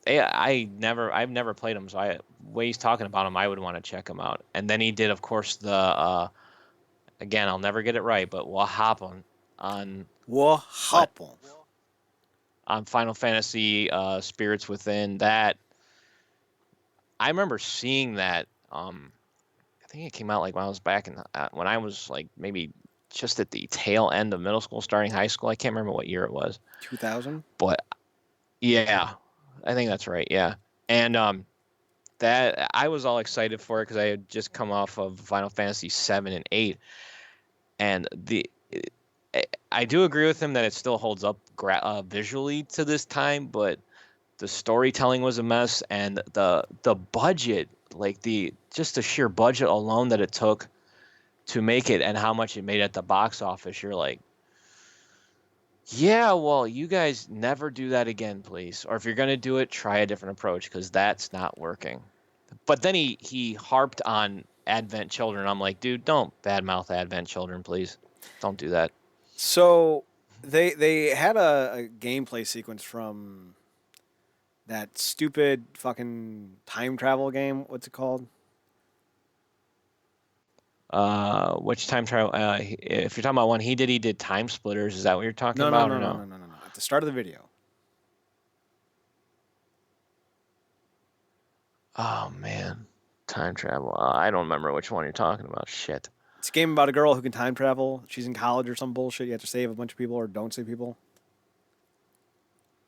I've never played them, so way he's talking about them, I would want to check them out. And then he did, of course, the again, I'll never get it right, but Wahapon on Wahapon on Final Fantasy Spirits Within. That I remember seeing that. I think it came out like when I was back when I was like maybe just at the tail end of middle school, starting high school. I can't remember what year it was. 2000. But yeah, I think that's right. Yeah, and that I was all excited for it because I had just come off of Final Fantasy VII and VIII, and I do agree with him that it still holds up visually to this time, but the storytelling was a mess, and the budget, like just the sheer budget alone that it took to make it, and how much it made at the box office, you're like, yeah, well, you guys never do that again, please. Or if you're gonna do it, try a different approach because that's not working. But then he harped on Advent Children. I'm like, dude, don't badmouth Advent Children, please. Don't do that. So they had a gameplay sequence from that stupid fucking time travel game. What's it called? Which time trial? If you're talking about one he did Time Splitters. Is that what you're talking about? No. At the start of the video. Oh man, time travel. I don't remember which one you're talking about. Shit. It's a game about a girl who can time travel. She's in college or some bullshit. You have to save a bunch of people or don't save people.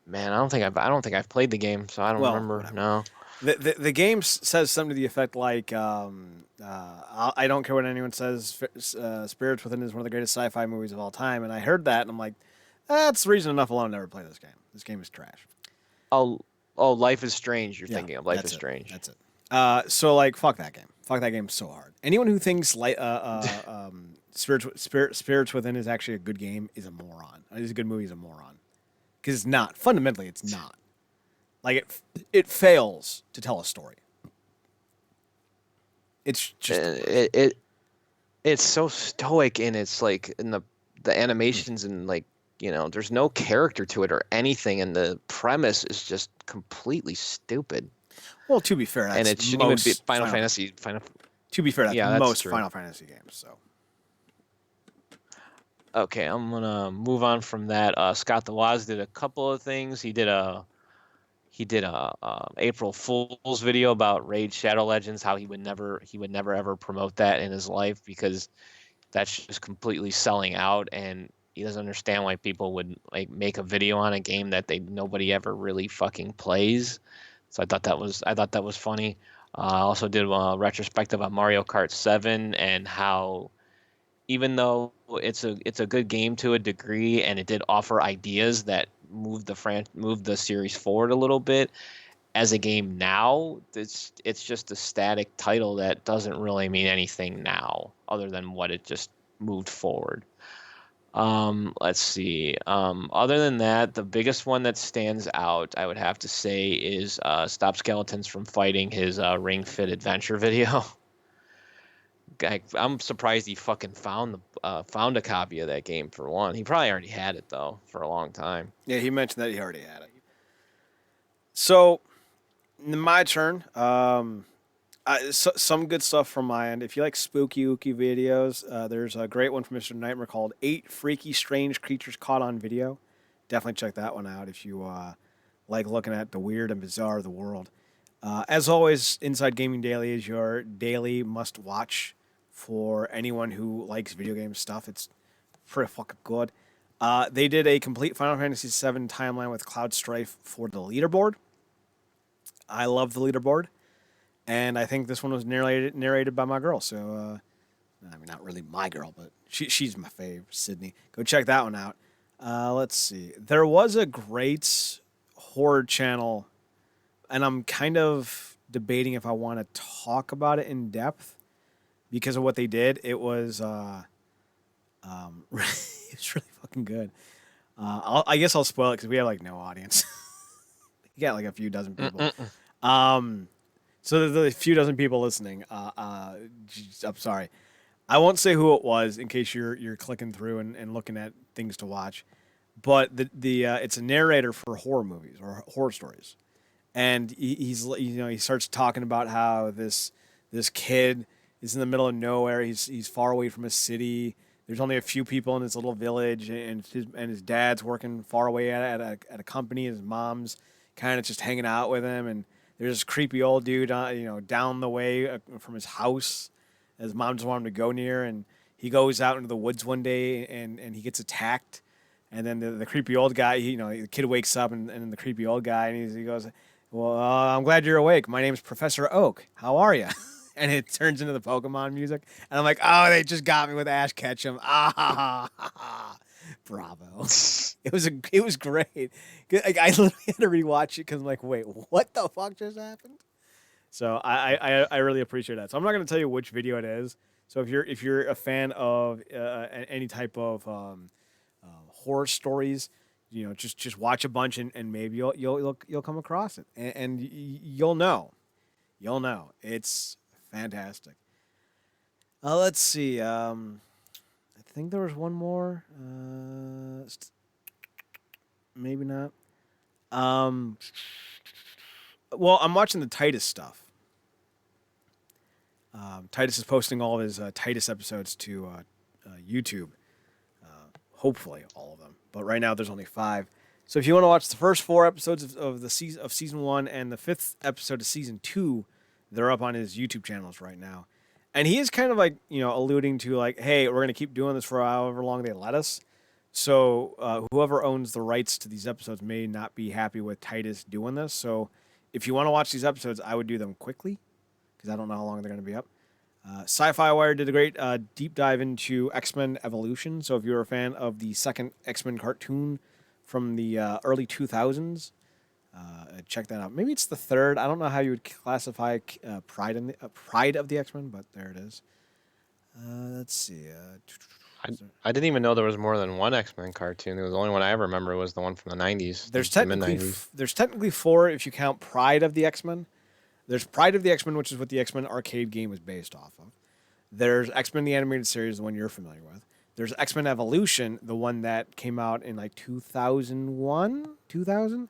Man, I don't think I've played the game, so I don't remember. Whatever. No. The game says something to the effect like, I don't care what anyone says, Spirits Within is one of the greatest sci-fi movies of all time. And I heard that, and I'm like, that's reason enough alone to never play this game. This game is trash. Oh, Life is Strange. You're thinking of Life is Strange. That's it. So, like, fuck that game. Fuck that game so hard. Anyone who thinks Spirits Within is actually a good game is a moron. Is a good movie is a moron. Because it's not. Fundamentally, it's not. Like it fails to tell a story. It's just it's so stoic, and it's like in the animations, and like, you know, there's no character to it or anything, and the premise is just completely stupid. Well, to be fair, that's and it shouldn't even be Final Fantasy. Final. To be fair, that's most true. Final Fantasy games. So. Okay, I'm gonna move on from that. Scott the Woz did a couple of things. He did a April Fool's video about Raid Shadow Legends, how he would never ever promote that in his life because that's just completely selling out, and he doesn't understand why people would like make a video on a game that nobody ever really fucking plays. So I thought that was funny. I also did a retrospective on Mario Kart 7 and how even though it's a good game to a degree, and it did offer ideas that moved the series forward a little bit, as a game now, it's just a static title that doesn't really mean anything now, other than what it just moved forward. Let's see. Other than that, the biggest one that stands out, I would have to say, is Stop Skeletons from Fighting, his Ring Fit Adventure video. I'm surprised he fucking found a copy of that game for one. He probably already had it though for a long time. Yeah, he mentioned that he already had it. So, my turn. Some good stuff from my end. If you like spooky ooky videos, there's a great one from Mr. Nightmare called 8 Freaky Strange Creatures Caught on Video. Definitely check that one out if you like looking at the weird and bizarre of the world. As always, Inside Gaming Daily is your daily must watch for anyone who likes video game stuff. It's pretty fucking good. They did a complete Final Fantasy VII timeline with Cloud Strife for the leaderboard. I love the leaderboard. And I think this one was narrated by my girl. So, I mean, not really my girl, but she's my fave, Sydney. Go check that one out. Let's see. There was a great horror channel, and I'm kind of debating if I want to talk about it in depth because of what they did. It was, it's really fucking good. I guess I'll spoil it because we have like no audience. You got like a few dozen people. So there's a few dozen people listening. I'm sorry. I won't say who it was in case you're clicking through and looking at things to watch. But it's a narrator for horror movies or horror stories, and he starts talking about how this kid is in the middle of nowhere. He's far away from a city. There's only a few people in this little village, and his dad's working far away at a company. His mom's kind of just hanging out with him, and there's this creepy old dude, down the way from his house. His mom doesn't want him to go near, and he goes out into the woods one day, and he gets attacked. And then the creepy old guy, the kid wakes up, and then the creepy old guy, and he goes, "Well, I'm glad you're awake. My name's Professor Oak. How are you?" And it turns into the Pokemon music, and I'm like, "Oh, they just got me with Ash Ketchum." Ah, ha, ha, ha, ha. Bravo! It was great. I literally had to rewatch it because I'm like, "Wait, what the fuck just happened?" So I really appreciate that. So I'm not going to tell you which video it is. So if you're a fan of any type of horror stories, just watch a bunch and maybe you'll come across it and you'll know it's fantastic. Let's see. I think there was one more. Maybe not. Well, I'm watching the Titus stuff. Titus is posting all of his Titus episodes to YouTube. Hopefully all of them, but right now there's only 5. So if you want to watch the first 4 episodes of the season 1 and the 5th episode of season 2, they're up on his YouTube channels right now. And he is kind of like alluding to like, hey, we're gonna keep doing this for however long they let us. So whoever owns the rights to these episodes may not be happy with Titus doing this. So if you want to watch these episodes, I would do them quickly because I don't know how long they're going to be up. Sci-Fi Wire did a great deep dive into X-Men Evolution. So if you're a fan of the second X-Men cartoon from the early 2000s, check that out. Maybe it's the third. I don't know how you would classify Pride of the X-Men, but there it is. Let's see. I didn't even know there was more than one X-Men cartoon. The only one I ever remember was the one from the 90s. There's the technically mid-90s. there's technically 4 if you count Pride of the X-Men. There's Pride of the X-Men, which is what the X-Men arcade game was based off of. There's X-Men the Animated Series, the one you're familiar with. There's X-Men Evolution, the one that came out in like 2001, 2000.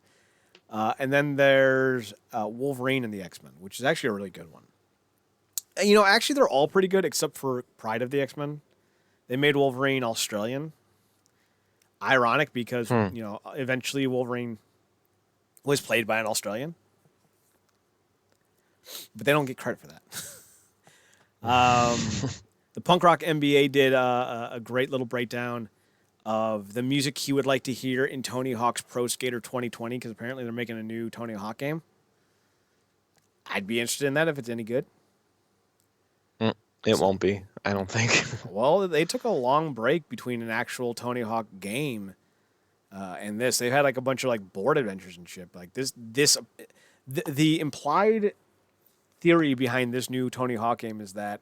And then there's Wolverine and the X-Men, which is actually a really good one. And, actually they're all pretty good except for Pride of the X-Men. They made Wolverine Australian. Ironic because, eventually Wolverine was played by an Australian. But they don't get credit for that. The Punk Rock MBA did a great little breakdown of the music he would like to hear in Tony Hawk's Pro Skater 2020 because apparently they're making a new Tony Hawk game. I'd be interested in that if it's any good. It won't be, I don't think. Well, they took a long break between an actual Tony Hawk game and this. They've had like a bunch of like board adventures and shit. Like the implied theory behind this new Tony Hawk game is that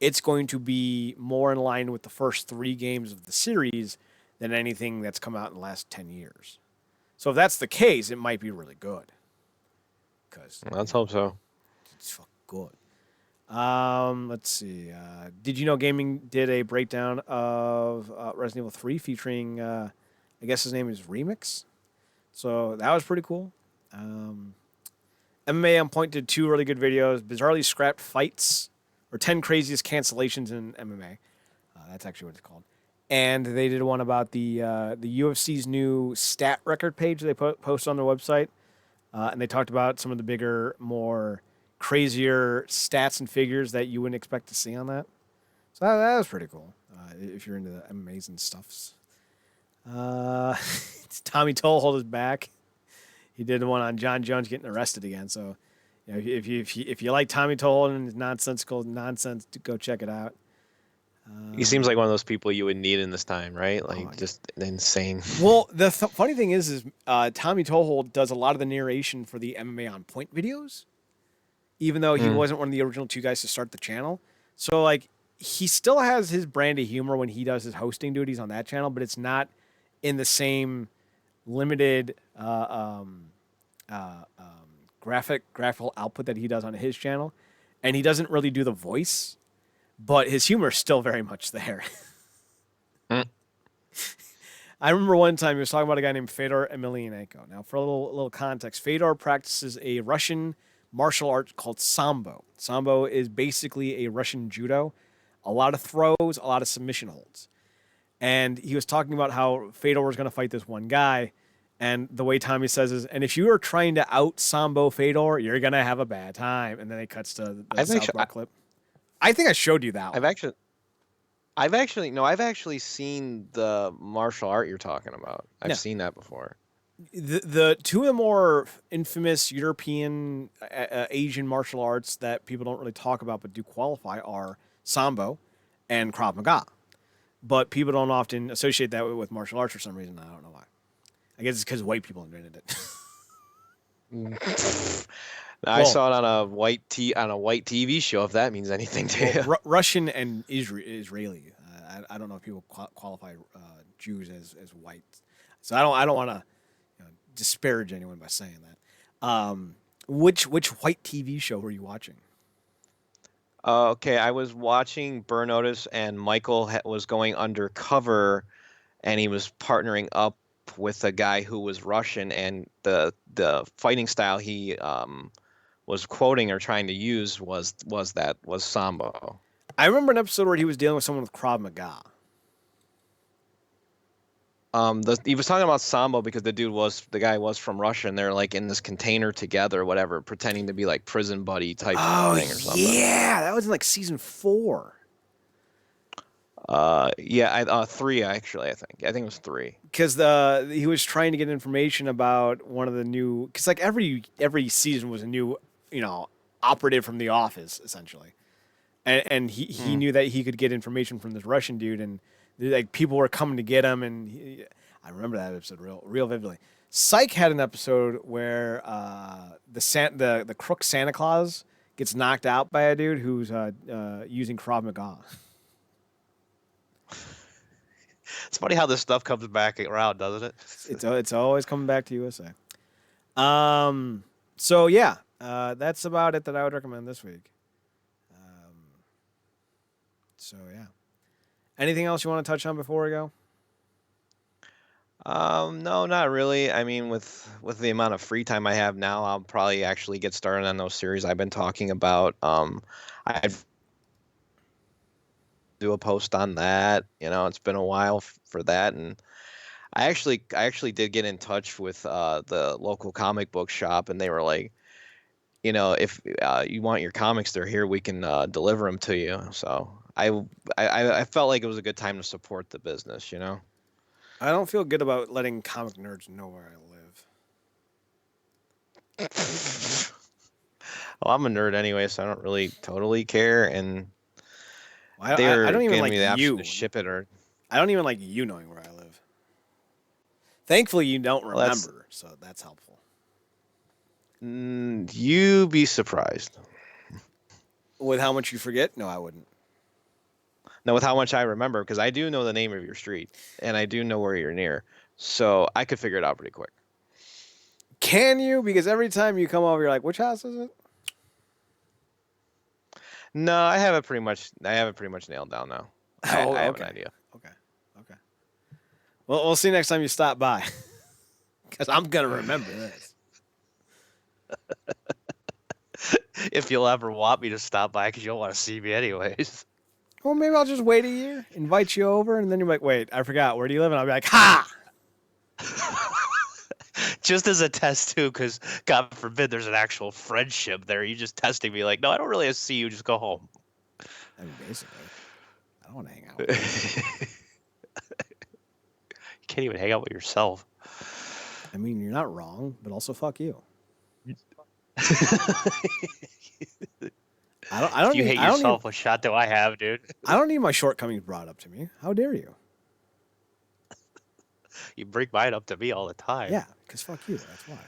it's going to be more in line with the first 3 games of the series than anything that's come out in the last 10 years. So if that's the case, it might be really good. Because Let's hope so. it's fucking good. Let's see. Did you know Gaming did a breakdown of Resident Evil 3 featuring, I guess his name is Remix? So that was pretty cool. MMA on Point did 2 really good videos. Bizarrely Scrapped Fights, or 10 Craziest Cancellations in MMA. That's actually what it's called. And they did one about the UFC's new stat record page they posted on their website. And they talked about some of the bigger, more crazier stats and figures that you wouldn't expect to see on that. So that was pretty cool if you're into the MMAs and stuffs. Tommy Toll is back. He did one on John Jones getting arrested again. So if you like Tommy Toll and his nonsensical nonsense, go check it out. He seems like one of those people you would need in this time, right? Like God. just insane. Well, the funny thing is Tommy Toehold does a lot of the narration for the MMA on Point videos, even though he wasn't one of the original 2 guys to start the channel. So, like, he still has his brand of humor when he does his hosting duties on that channel, but it's not in the same limited graphical output that he does on his channel. And he doesn't really do the voice, but his humor is still very much there. I remember one time he was talking about a guy named Fedor Emelianenko. Now, for a little context, Fedor practices a Russian martial art called Sambo. Sambo is basically a Russian judo, a lot of throws, a lot of submission holds. And he was talking about how Fedor was going to fight this one guy, and the way Tommy says is, and if you are trying to out Sambo Fedor, you're going to have a bad time. And then it cuts to the South Park clip. I think I showed you that one. I've actually seen the martial art you're talking about. I've seen that before. The 2 of the more infamous European, Asian martial arts that people don't really talk about but do qualify are Sambo and Krav Maga. But people don't often associate that with martial arts for some reason. I don't know why. I guess it's because white people invented it. I saw it on a white TV show. If that means anything to you. Russian and Israeli. I don't know if people qualify Jews as white, so I don't want to disparage anyone by saying that. Which white TV show were you watching? Okay, I was watching Burn Notice, and Michael was going undercover, and he was partnering up with a guy who was Russian, and the fighting style he was quoting or trying to use was Sambo. I remember an episode where he was dealing with someone with Krav Maga. He was talking about Sambo because the guy was from Russia, and they're like in this container together, whatever, pretending to be like prison buddy type thing or something. Yeah, that was in like season 4. 3 actually. I think it was 3. Because he was trying to get information about one of the new, because like every season was a new operative from the office essentially, and he knew that he could get information from this Russian dude, and like people were coming to get him, and I remember that episode real vividly. Psych had an episode where the crook Santa Claus gets knocked out by a dude who's using Krav Maga. It's funny how this stuff comes back around, doesn't it? It's always coming back to USA. So yeah, that's about it that I would recommend this week. So yeah. Anything else you want to touch on before we go? No, not really. I mean, with the amount of free time I have now, I'll probably actually get started on those series I've been talking about. I've do a post on that. It's been a while for that, and I actually did get in touch with the local comic book shop, and they were like, if you want your comics, they're here. We can deliver them to you. So I felt like it was a good time to support the business. I don't feel good about letting comic nerds know where I live. Well, I'm a nerd anyway, so I don't really totally care. And I don't even like me the option you to ship it, or I don't even like you knowing where I live. Thankfully, you don't remember, so that's helpful. You be surprised With how much you forget? No, I wouldn't. Now, with how much I remember, because I do know the name of your street and I do know where you're near, so I could figure it out pretty quick. Can you? Because every time you come over, you're like, which house is it? No, I have it pretty much. I have it pretty much nailed down now. I have an idea. Okay. Well, we'll see next time you stop by. Because I'm going to remember this. If you'll ever want me to stop by, because you'll want to see me anyways. Well, maybe I'll just wait a year, invite you over, and then you're like, wait, I forgot. Where do you live? And I'll be like, ha! Just as a test, too, because God forbid there's an actual friendship there. You just testing me like, no, I don't really have to see you. Just go home. I mean, basically, I don't want to hang out with you. You can't even hang out with yourself. I mean, you're not wrong, but also fuck you. I don't You need, hate yourself. What shot do I have, dude? I don't need my shortcomings brought up to me. How dare you? You bring mine up to me all the time. Yeah, because fuck you. That's why.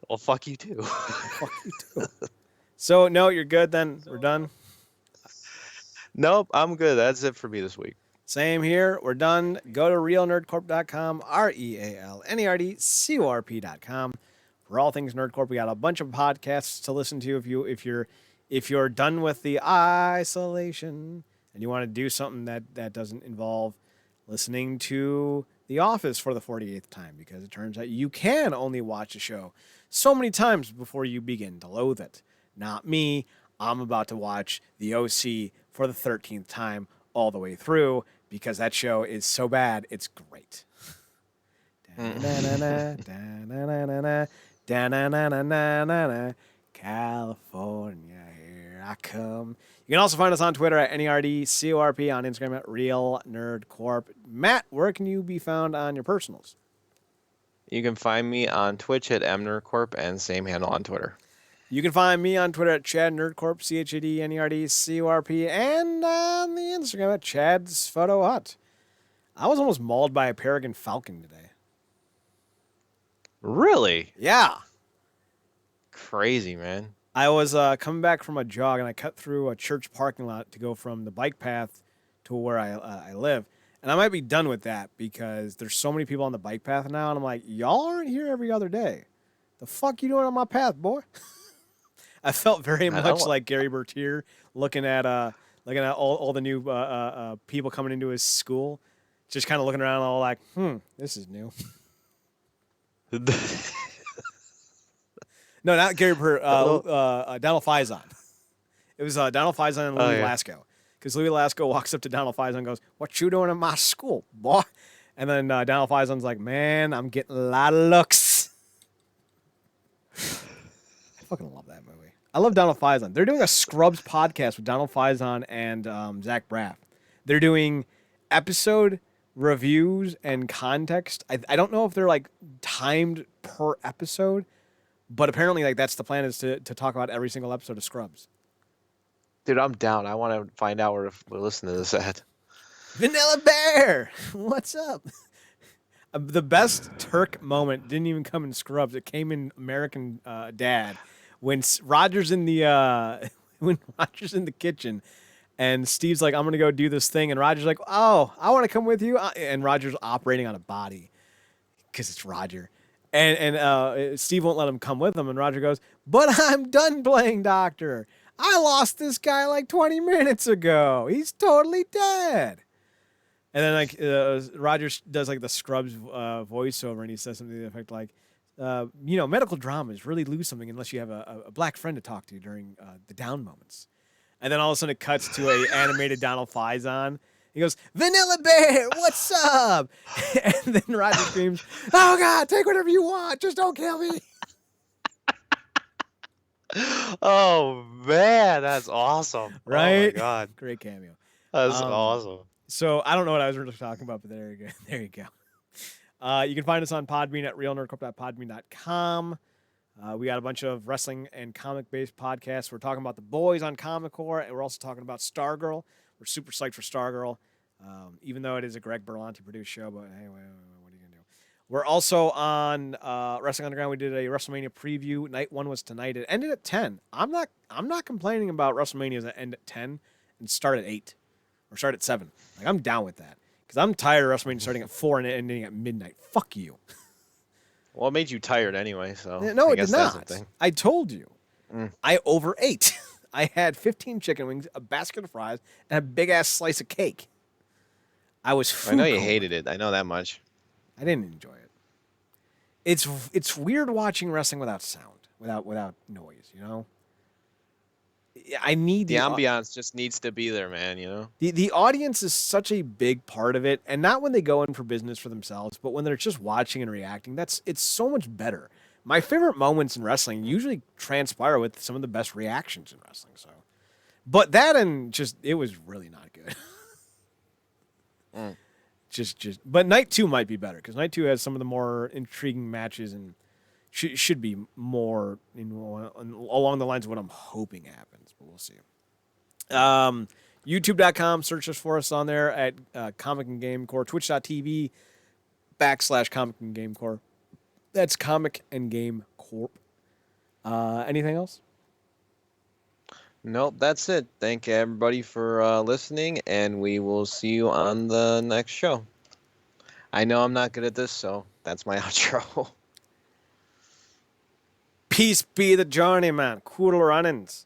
Well, fuck you too. Fuck you too. So, no, you're good then? We're done? Nope, I'm good. That's it for me this week. Same here. We're done. Go to realnerdcorp.com, RealNerdcorp.com. For all things Nerdcorp, we got a bunch of podcasts to listen to if you're done with the isolation and you want to do something that doesn't involve listening to The Office for the 48th time, because it turns out you can only watch a show so many times before you begin to loathe it. Not me. I'm about to watch The OC for the 13th time all the way through because that show is so bad, it's great. California, here I come. You can also find us on Twitter at NERDCORP, on Instagram at Real Nerd Corp. Matt, where can you be found on your personals? You can find me on Twitch at mnerdcorp and same handle on Twitter. You can find me on Twitter at Chad Nerdcorp, ChadNERDCORP, and on the Instagram at Chad's Photo Hut. I was almost mauled by a peregrine falcon today. Really? Yeah. Crazy, man. I was coming back from a jog, and I cut through a church parking lot to go from the bike path to where I live. And I might be done with that because there's so many people on the bike path now, and I'm like, y'all aren't here every other day. The fuck you doing on my path, boy? I felt very much like Gary Bertier looking at all the new people coming into his school, just kind of looking around all like, this is new. No, not Gary Bertier, Donald Faison. It was Donald Faison and Louis Lasco. Because Louis Lasco walks up to Donald Faison and goes, "What you doing in my school, boy?" And then Donald Faison's like, "Man, I'm getting a lot of looks." I fucking love that movie. I love Donald Faison. They're doing a Scrubs podcast with Donald Faison and Zach Braff. They're doing episode reviews and context. I don't know if they're like timed per episode, but apparently like that's the plan, is to talk about every single episode of Scrubs. Dude, I'm down. I want to find out where we're listening to this at. Vanilla Bear, what's up? The best Turk moment didn't even come in Scrubs. It came in American Dad when Roger's in the kitchen, and Steve's like, "I'm gonna go do this thing," and Roger's like, "Oh, I want to come with you," and Roger's operating on a body because it's Roger, and Steve won't let him come with him, and Roger goes, "But I'm done playing doctor. I lost this guy like 20 minutes ago. He's totally dead." And then like Roger does like the Scrubs voiceover, and he says something to the effect like, medical dramas really lose something unless you have a black friend to talk to during the down moments. And then all of a sudden it cuts to a animated Donald Faison. He goes, "Vanilla Bear, what's up?" And then Roger screams, "Oh God, take whatever you want, just don't kill me." Oh man, that's awesome! Right? Oh my god, Great cameo. that's awesome. So I don't know what I was really talking about, but there you go. There you go. You can find us on Podbean at realnerdcorp.podbean.com. We got a bunch of wrestling and comic-based podcasts. We're talking about The Boys on ComicCorp, and we're also talking about Stargirl. We're super psyched for Stargirl, even though it is a Greg Berlanti-produced show. But anyway, what are you going to do? We're also on Wrestling Underground. We did a WrestleMania preview. Night 1 was tonight. It ended at 10. I'm not complaining about WrestleManias that end at 10 and start at 8. or start at 7. Like, I'm down with that because I'm tired of WrestleMania starting at 4 and ending at midnight. Fuck you. Well, it made you tired anyway, so No, I it guess did that's not. the thing. I told you. Mm. I overate. I had 15 chicken wings, a basket of fries, and a big ass slice of cake. I was food I know you coma. hated it. I know that much. I didn't enjoy it. It's weird watching wrestling without sound, without noise. You know. I need The ambiance just needs to be there, man, you know? The audience is such a big part of it, and not when they go in for business for themselves, but when they're just watching and reacting. It's so much better. My favorite moments in wrestling usually transpire with some of the best reactions in wrestling. So, but that and just it was really not good. But night 2 might be better because night 2 has some of the more intriguing matches and should be more along the lines of what I'm hoping happens. But we'll see. YouTube.com, search us for us on there at Comic and GameCorp. Twitch.tv /Comic and GameCorp. That's Comic and Game Corp. Anything else? Nope, that's it. Thank everybody for listening, and we will see you on the next show. I know I'm not good at this, so that's my outro. Peace be the journey, man. Cool runnings.